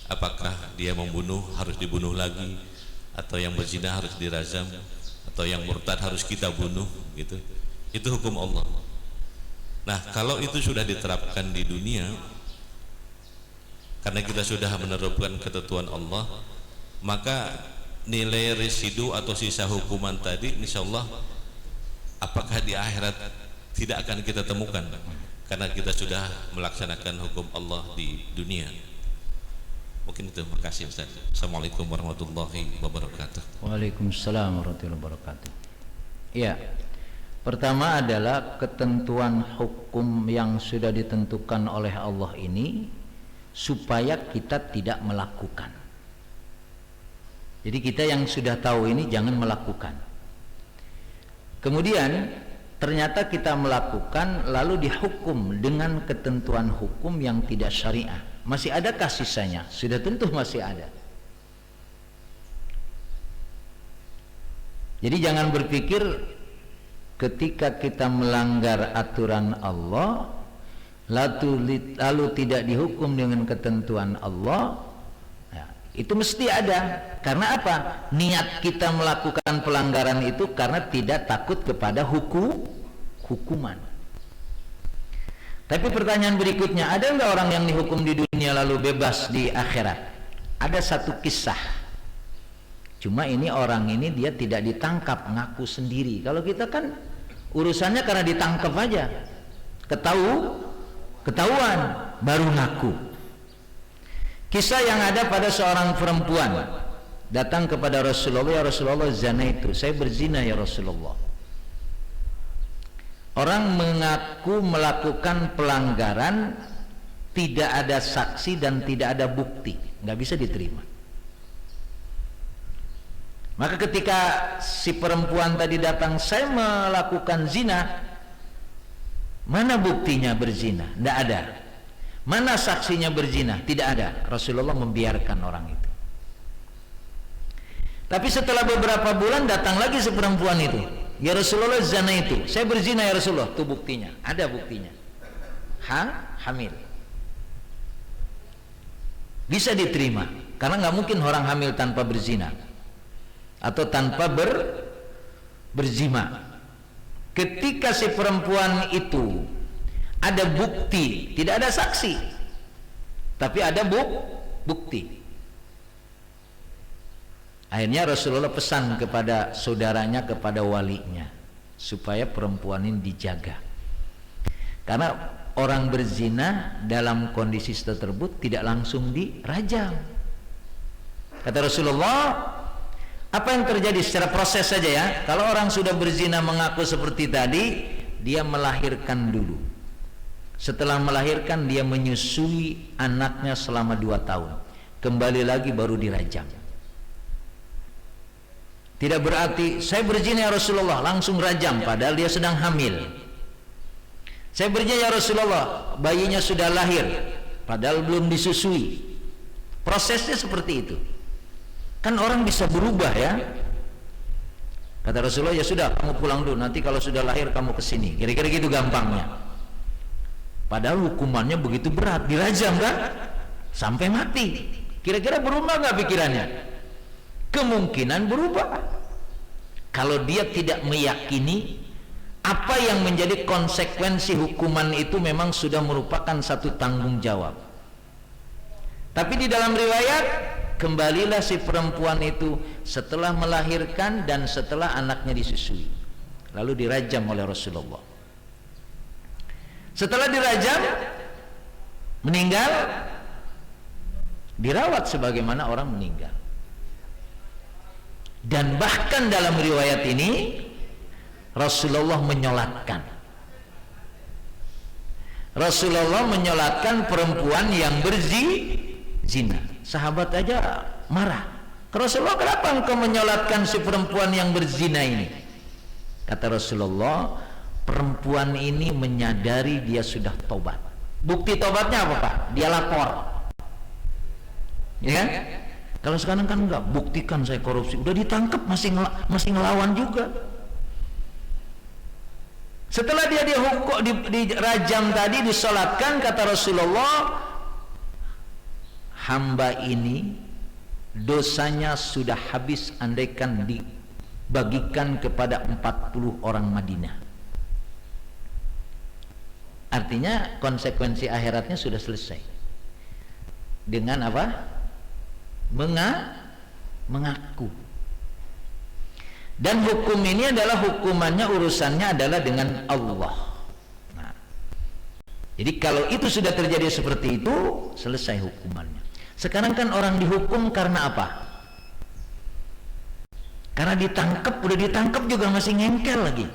apakah dia membunuh harus dibunuh lagi, atau yang berzina harus dirajam, atau yang murtad harus kita bunuh gitu. Itu hukum Allah. Nah, kalau itu sudah diterapkan di dunia, karena kita sudah menerapkan ketentuan Allah, maka nilai residu atau sisa hukuman tadi insyaallah apakah di akhirat tidak akan kita temukan, karena kita sudah melaksanakan hukum Allah di dunia. Mungkin itu. Terima kasih Ustaz. Assalamualaikum warahmatullahi wabarakatuh. Waalaikumsalam warahmatullahi wabarakatuh. Ya, pertama adalah ketentuan hukum yang sudah ditentukan oleh Allah ini supaya kita tidak melakukan. Jadi kita yang sudah tahu ini jangan melakukan. Kemudian ternyata kita melakukan lalu dihukum dengan ketentuan hukum yang tidak syariah. Masih adakah sisanya? Sudah tentu masih ada. Jadi jangan berpikir ketika kita melanggar aturan Allah lalu tidak dihukum dengan ketentuan Allah, ya, itu mesti ada. Karena apa? Niat kita melakukan pelanggaran itu karena tidak takut kepada hukuman. Tapi pertanyaan berikutnya, ada nggak orang yang dihukum di dunia lalu bebas di akhirat? Ada satu kisah Cuma ini orang ini dia tidak ditangkap, ngaku sendiri. Kalau kita kan urusannya karena ditangkap aja, ketahuan baru ngaku. Kisah yang ada pada seorang perempuan datang kepada Rasulullah, ya Rasulullah, zina itu, saya berzina ya Rasulullah. Orang mengaku melakukan pelanggaran, tidak ada saksi dan tidak ada bukti, nggak bisa diterima. Maka ketika si perempuan tadi datang, saya melakukan zina, mana buktinya berzina? Tidak ada. Mana saksinya berzina? Tidak ada. Rasulullah membiarkan orang itu. Tapi setelah beberapa bulan datang lagi si perempuan itu, ya Rasulullah, zina itu, saya berzina ya Rasulullah. Itu buktinya, ada buktinya. Hamil. Bisa diterima, karena nggak mungkin orang hamil tanpa berzina atau tanpa berzima. Ketika si perempuan itu ada bukti, tidak ada saksi, tapi ada bukti. Akhirnya Rasulullah pesan kepada saudaranya, kepada walinya, supaya perempuan ini dijaga. Karena orang berzina dalam kondisi tersebut tidak langsung dirajam. Kata Rasulullah, apa yang terjadi secara proses saja ya. Kalau orang sudah berzina mengaku seperti tadi, dia melahirkan dulu. Setelah melahirkan, dia menyusui anaknya selama 2 tahun. Kembali lagi baru dirajam. Tidak berarti saya berzina ya Rasulullah langsung rajam, padahal dia sedang hamil. Saya berzina ya Rasulullah, bayinya sudah lahir, padahal belum disusui. Prosesnya seperti itu. Kan orang bisa berubah ya. Kata Rasulullah, ya sudah kamu pulang dulu, nanti kalau sudah lahir kamu kesini. Kira-kira gitu gampangnya. Padahal hukumannya begitu berat, dirajam kan? Sampai mati. Kira-kira berubah nggak pikirannya? Kemungkinan berubah. Kalau dia tidak meyakini apa yang menjadi konsekuensi hukuman itu memang sudah merupakan satu tanggung jawab. Tapi di dalam riwayat, kembalilah si perempuan itu setelah melahirkan dan setelah anaknya disusui, lalu dirajam oleh Rasulullah. Setelah dirajam, meninggal, dirawat sebagaimana orang meninggal. Dan bahkan dalam riwayat ini Rasulullah menyolatkan. Rasulullah menyolatkan perempuan yang berzina. Sahabat aja marah. Rasulullah, kenapa engkau menyolatkan si perempuan yang berzina ini? Kata Rasulullah, perempuan ini menyadari dia sudah tobat. Bukti tobatnya apa Pak? Dia lapor. Ya kan? Kalau sekarang kan enggak, buktikan saya korupsi, udah ditangkap masih ngelawan juga. Setelah dia dihukum, dirajam tadi, disolatkan, kata Rasulullah, hamba ini dosanya sudah habis andaikan dibagikan kepada 40 orang Madinah. Artinya konsekuensi akhiratnya sudah selesai. Dengan apa? Mengaku. Dan hukum ini adalah hukumannya, urusannya adalah dengan Allah. Nah, jadi kalau itu sudah terjadi seperti itu, selesai hukumannya. Sekarang kan orang dihukum karena apa? Karena ditangkap, udah ditangkap juga masih ngengkel lagi.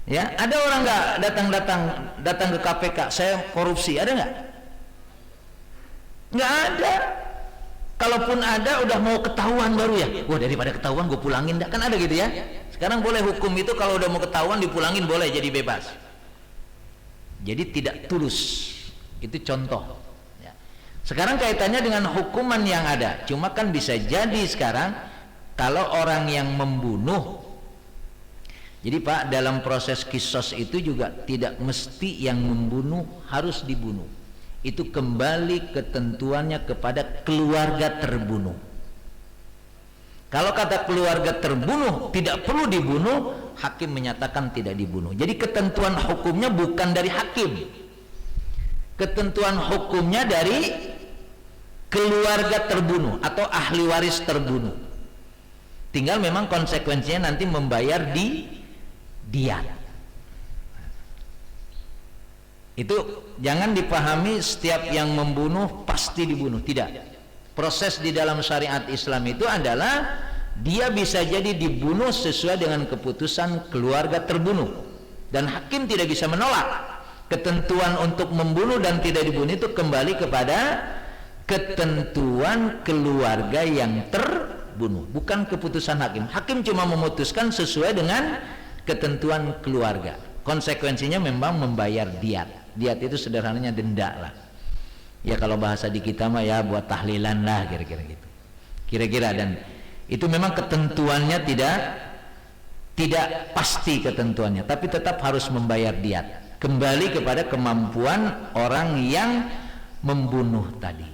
Ya, ada orang nggak datang ke KPK, saya korupsi, ada nggak? Nggak ada. Kalaupun ada, udah mau ketahuan baru ya. Wah, daripada ketahuan gue pulangin, kan ada gitu ya. Sekarang boleh hukum itu kalau udah mau ketahuan dipulangin, boleh, jadi bebas. Jadi tidak tulus. Itu contoh. Ya. Sekarang kaitannya dengan hukuman yang ada. Cuma kan bisa jadi sekarang kalau orang yang membunuh. Jadi Pak, dalam proses kisos itu juga tidak mesti yang membunuh harus dibunuh. Itu kembali ketentuannya kepada keluarga terbunuh. Kalau kata keluarga terbunuh tidak perlu dibunuh, hakim menyatakan tidak dibunuh. Jadi ketentuan hukumnya bukan dari hakim, ketentuan hukumnya dari keluarga terbunuh atau ahli waris terbunuh. Tinggal memang konsekuensinya nanti membayar diat. Itu jangan dipahami setiap yang membunuh pasti dibunuh, tidak. Proses di dalam syariat Islam itu adalah dia bisa jadi dibunuh sesuai dengan keputusan keluarga terbunuh, dan hakim tidak bisa menolak. Ketentuan untuk membunuh dan tidak dibunuh itu kembali kepada ketentuan keluarga yang terbunuh, bukan keputusan hakim. Hakim cuma memutuskan sesuai dengan ketentuan keluarga. Konsekuensinya memang membayar diat. Diat itu sederhananya denda lah. Ya kalau bahasa di kita mah ya buat tahlilan lah, kira-kira gitu. Kira-kira, dan itu memang ketentuannya tidak pasti ketentuannya, tapi tetap harus membayar diat. Kembali kepada kemampuan orang yang membunuh tadi.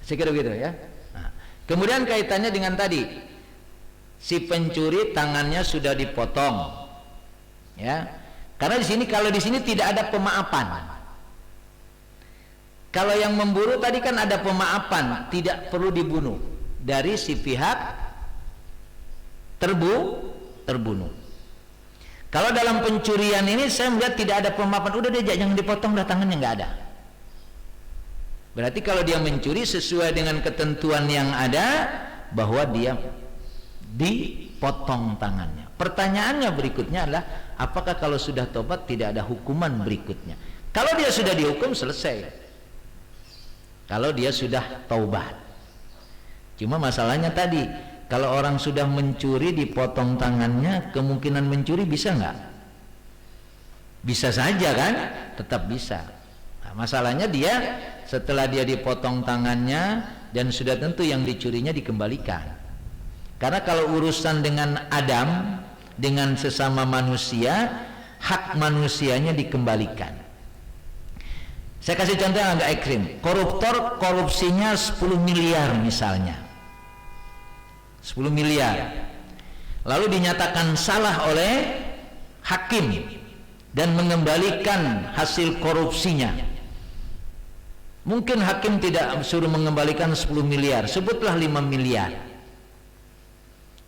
Sekira begitu ya. Nah, kemudian kaitannya dengan tadi, si pencuri tangannya sudah dipotong, ya. Karena di sini, kalau di sini tidak ada pemaafan. Kalau yang memburu tadi kan ada pemaafan, tidak perlu dibunuh dari si pihak terbunuh. Kalau dalam pencurian ini saya melihat tidak ada pemaafan, udah deh jangan dipotong, dah tangannya nggak ada. Berarti kalau dia mencuri sesuai dengan ketentuan yang ada, bahwa dia dipotong tangannya. Pertanyaannya berikutnya adalah, apakah kalau sudah tobat tidak ada hukuman berikutnya? Kalau dia sudah dihukum selesai. Kalau dia sudah taubat. Cuma masalahnya tadi, kalau orang sudah mencuri dipotong tangannya, kemungkinan mencuri bisa nggak? Bisa saja kan? Tetap bisa. Nah, masalahnya dia setelah dia dipotong tangannya, dan sudah tentu yang dicurinya dikembalikan. Karena kalau urusan dengan Adam, dengan sesama manusia, hak manusianya dikembalikan. Saya kasih contoh yang agak ekstrim. Koruptor korupsinya 10 miliar misalnya, 10 miliar, lalu dinyatakan salah oleh hakim dan mengembalikan hasil korupsinya. Mungkin hakim tidak suruh mengembalikan 10 miliar, sebutlah 5 miliar.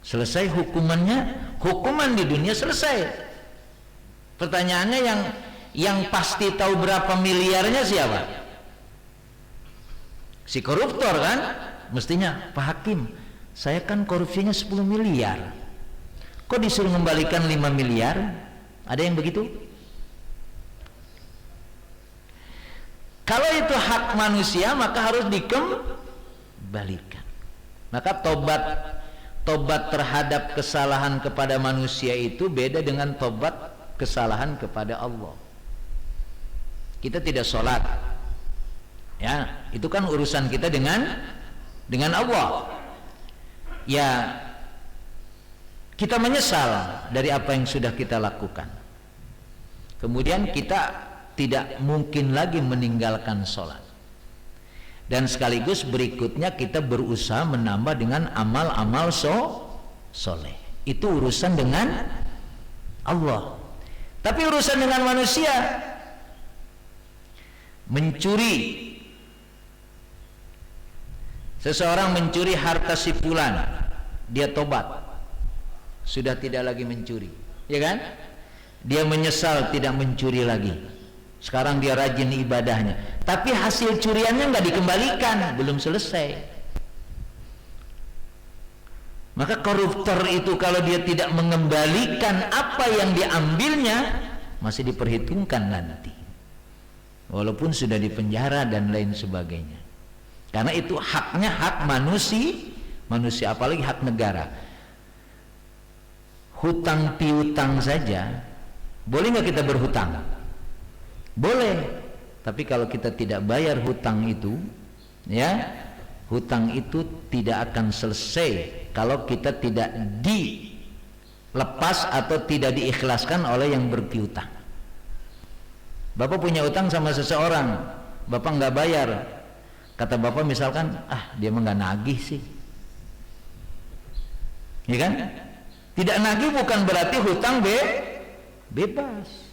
Selesai hukumannya, hukuman di dunia selesai. Pertanyaannya, yang pasti tahu berapa miliarnya siapa? Si koruptor kan? Mestinya, Pak Hakim, saya kan korupsinya 10 miliar, kok disuruh mengembalikan 5 miliar? Ada yang begitu? Kalau itu hak manusia, maka harus dikembalikan. Maka tobat terhadap kesalahan kepada manusia itu beda dengan tobat kesalahan kepada Allah. Kita tidak sholat, ya, itu kan urusan kita dengan Allah. Ya, kita menyesal dari apa yang sudah kita lakukan. Kemudian kita tidak mungkin lagi meninggalkan sholat. Dan sekaligus berikutnya kita berusaha menambah dengan amal-amal soleh. Itu urusan dengan Allah. Tapi urusan dengan manusia, mencuri, seseorang mencuri harta si fulan, dia tobat, sudah tidak lagi mencuri, ya kan? Dia menyesal tidak mencuri lagi. Sekarang dia rajin ibadahnya, tapi hasil curiannya nggak dikembalikan, belum selesai. Maka koruptor itu kalau dia tidak mengembalikan apa yang diambilnya, masih diperhitungkan nanti, walaupun sudah dipenjara dan lain sebagainya. Karena itu haknya hak manusia, apalagi hak negara. Hutang piutang saja, boleh nggak kita berhutang? Boleh. Tapi kalau kita tidak bayar hutang itu, ya, hutang itu tidak akan selesai kalau kita tidak dilepas atau tidak diikhlaskan oleh yang berpiutang. Bapak punya utang sama seseorang, Bapak nggak bayar, kata Bapak misalkan, dia mah nggak nagih sih, ya kan? Tidak nagih bukan berarti hutang bebas.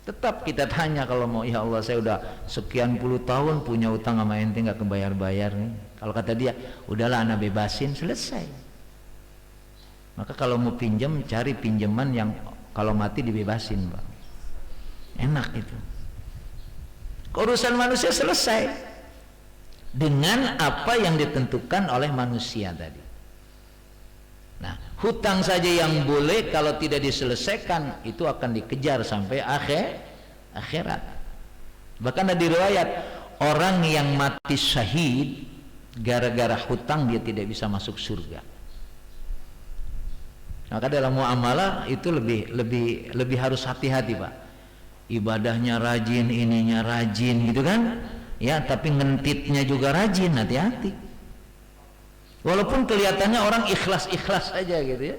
Tetap kita tanya kalau mau, ya Allah saya udah sekian puluh tahun punya utang sama ente nggak kebayar-bayar nih. Kalau kata dia, udahlah ana bebasin, selesai. Maka kalau mau pinjam, cari pinjaman yang kalau mati dibebasin, Pak. Enak itu. Urusan manusia selesai dengan apa yang ditentukan oleh manusia tadi. Nah, hutang saja yang boleh kalau tidak diselesaikan itu akan dikejar sampai akhirat. Bahkan ada riwayat orang yang mati syahid gara-gara hutang dia tidak bisa masuk surga. Maka dalam muamalah itu lebih harus hati-hati, Pak. Ibadahnya rajin, ininya rajin gitu kan? Ya, tapi ngentitnya juga rajin, hati-hati. Walaupun kelihatannya orang ikhlas-ikhlas saja gitu ya,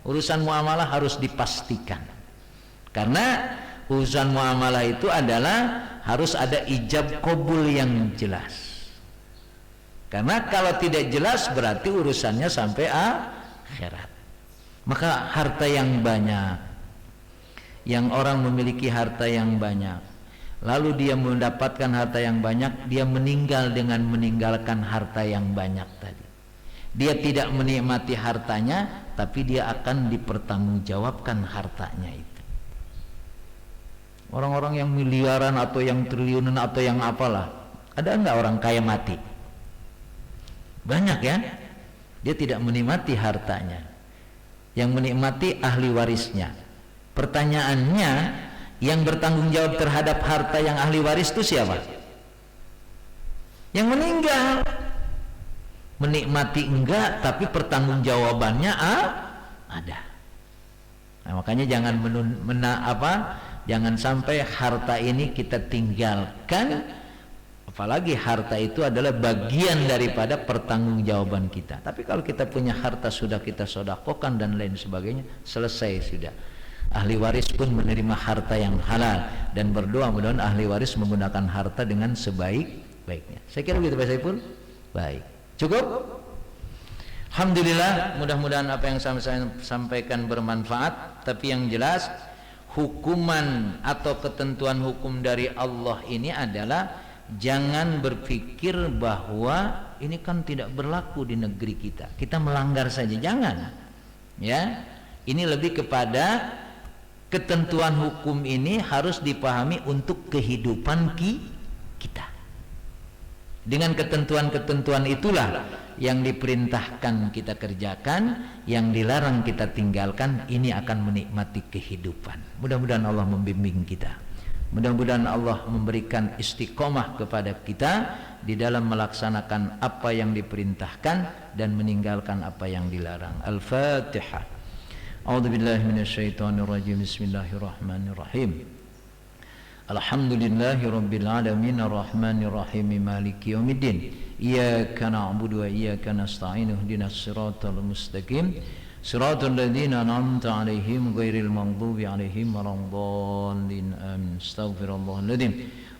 urusan muamalah harus dipastikan. Karena urusan muamalah itu adalah harus ada ijab qabul yang jelas. Karena kalau tidak jelas berarti urusannya sampai akhirat. Maka harta yang banyak, yang orang memiliki harta yang banyak, lalu dia mendapatkan harta yang banyak, dia meninggal dengan meninggalkan harta yang banyak tadi. Dia tidak menikmati hartanya, tapi dia akan dipertanggungjawabkan hartanya itu. Orang-orang yang miliaran atau yang triliunan atau yang apalah, ada enggak orang kaya mati? Banyak ya. Dia tidak menikmati hartanya. Yang menikmati ahli warisnya. Pertanyaannya, yang bertanggung jawab terhadap harta yang ahli waris itu siapa? Yang meninggal. Menikmati enggak, tapi pertanggungjawabannya ada. Nah, makanya jangan jangan sampai harta ini kita tinggalkan, apalagi harta itu adalah bagian daripada pertanggungjawaban kita. Tapi kalau kita punya harta sudah kita sedekahkan dan lain sebagainya, selesai sudah. Ahli waris pun menerima harta yang halal dan berdoa mudah-mudahan ahli waris menggunakan harta dengan sebaik-baiknya. Saya kira begitu Pak Saiful. Baik. Cukup? Alhamdulillah, mudah-mudahan apa yang saya sampaikan bermanfaat. Tapi yang jelas, hukuman atau ketentuan hukum dari Allah ini adalah jangan berpikir bahwa ini kan tidak berlaku di negeri kita, kita melanggar saja, jangan. Ya, ini lebih kepada ketentuan hukum ini harus dipahami untuk kehidupan kita. Dengan ketentuan-ketentuan itulah yang diperintahkan kita kerjakan, yang dilarang kita tinggalkan. Ini akan menikmati kehidupan. Mudah-mudahan Allah membimbing kita. Mudah-mudahan Allah memberikan istiqomah kepada kita di dalam melaksanakan apa yang diperintahkan dan meninggalkan apa yang dilarang. Al-Fatihah. A'udzubillahi minasyaitonirrajim. Bismillahirrahmanirrahim. Alhamdulillahi rabbil alamin arrahmanir rahim maliki yaumiddin iyyaka na'budu wa iyyaka nasta'in ihdinas siratal mustaqim siratal ladzina an'amta 'alaihim ghairil maghdubi 'alaihim waladdallin amin. Astaghfirullahaladzim.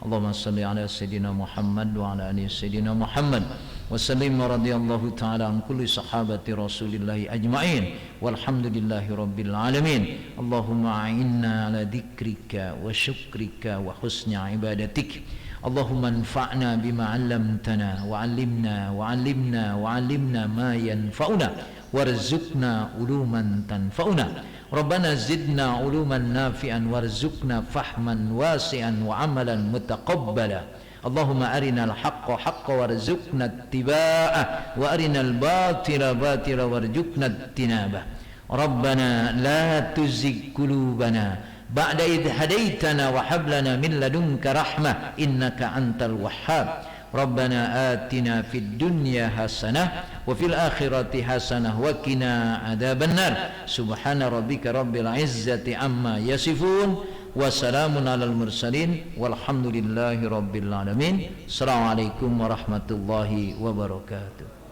Allahumma salli ala sayyidina Muhammad wa ala ali sayyidina Muhammad wa sallim radhiyallahu ta'ala an kulli sahabati rasulillahi ajma'in walhamdulillahi rabbil alamin. Allahumma a'inna ala dhikrika wa syukrika wa husni ibadatik. Allahumma anfa'na bima 'allamtana wa 'allimna wa 'allimna wa 'allimna ma yanfa'una warzuqna uluman tanfa'una. Rabbana zidna uluman nafi'an warzuqna fahman wasi'an wa amalan mutaqabbala. Allahumma arinal haqqa haqqa warzuqna ittiba'ah wa arinal batila batila warzuqna ijtinabah. Rabbana la tuzigh qulubana ba'da idh hadaitana wa hab lana min ladunka rahmah innaka antal wahhab. Rabbana atina fid dunya hasanah wa fil akhirati hasanah wa qina adzabannar. Subhana rabbika rabbil izzati amma yasifun wa salamun alal mursalin walhamdulillahi rabbil alamin. Assalamualaikum warahmatullahi wabarakatuh.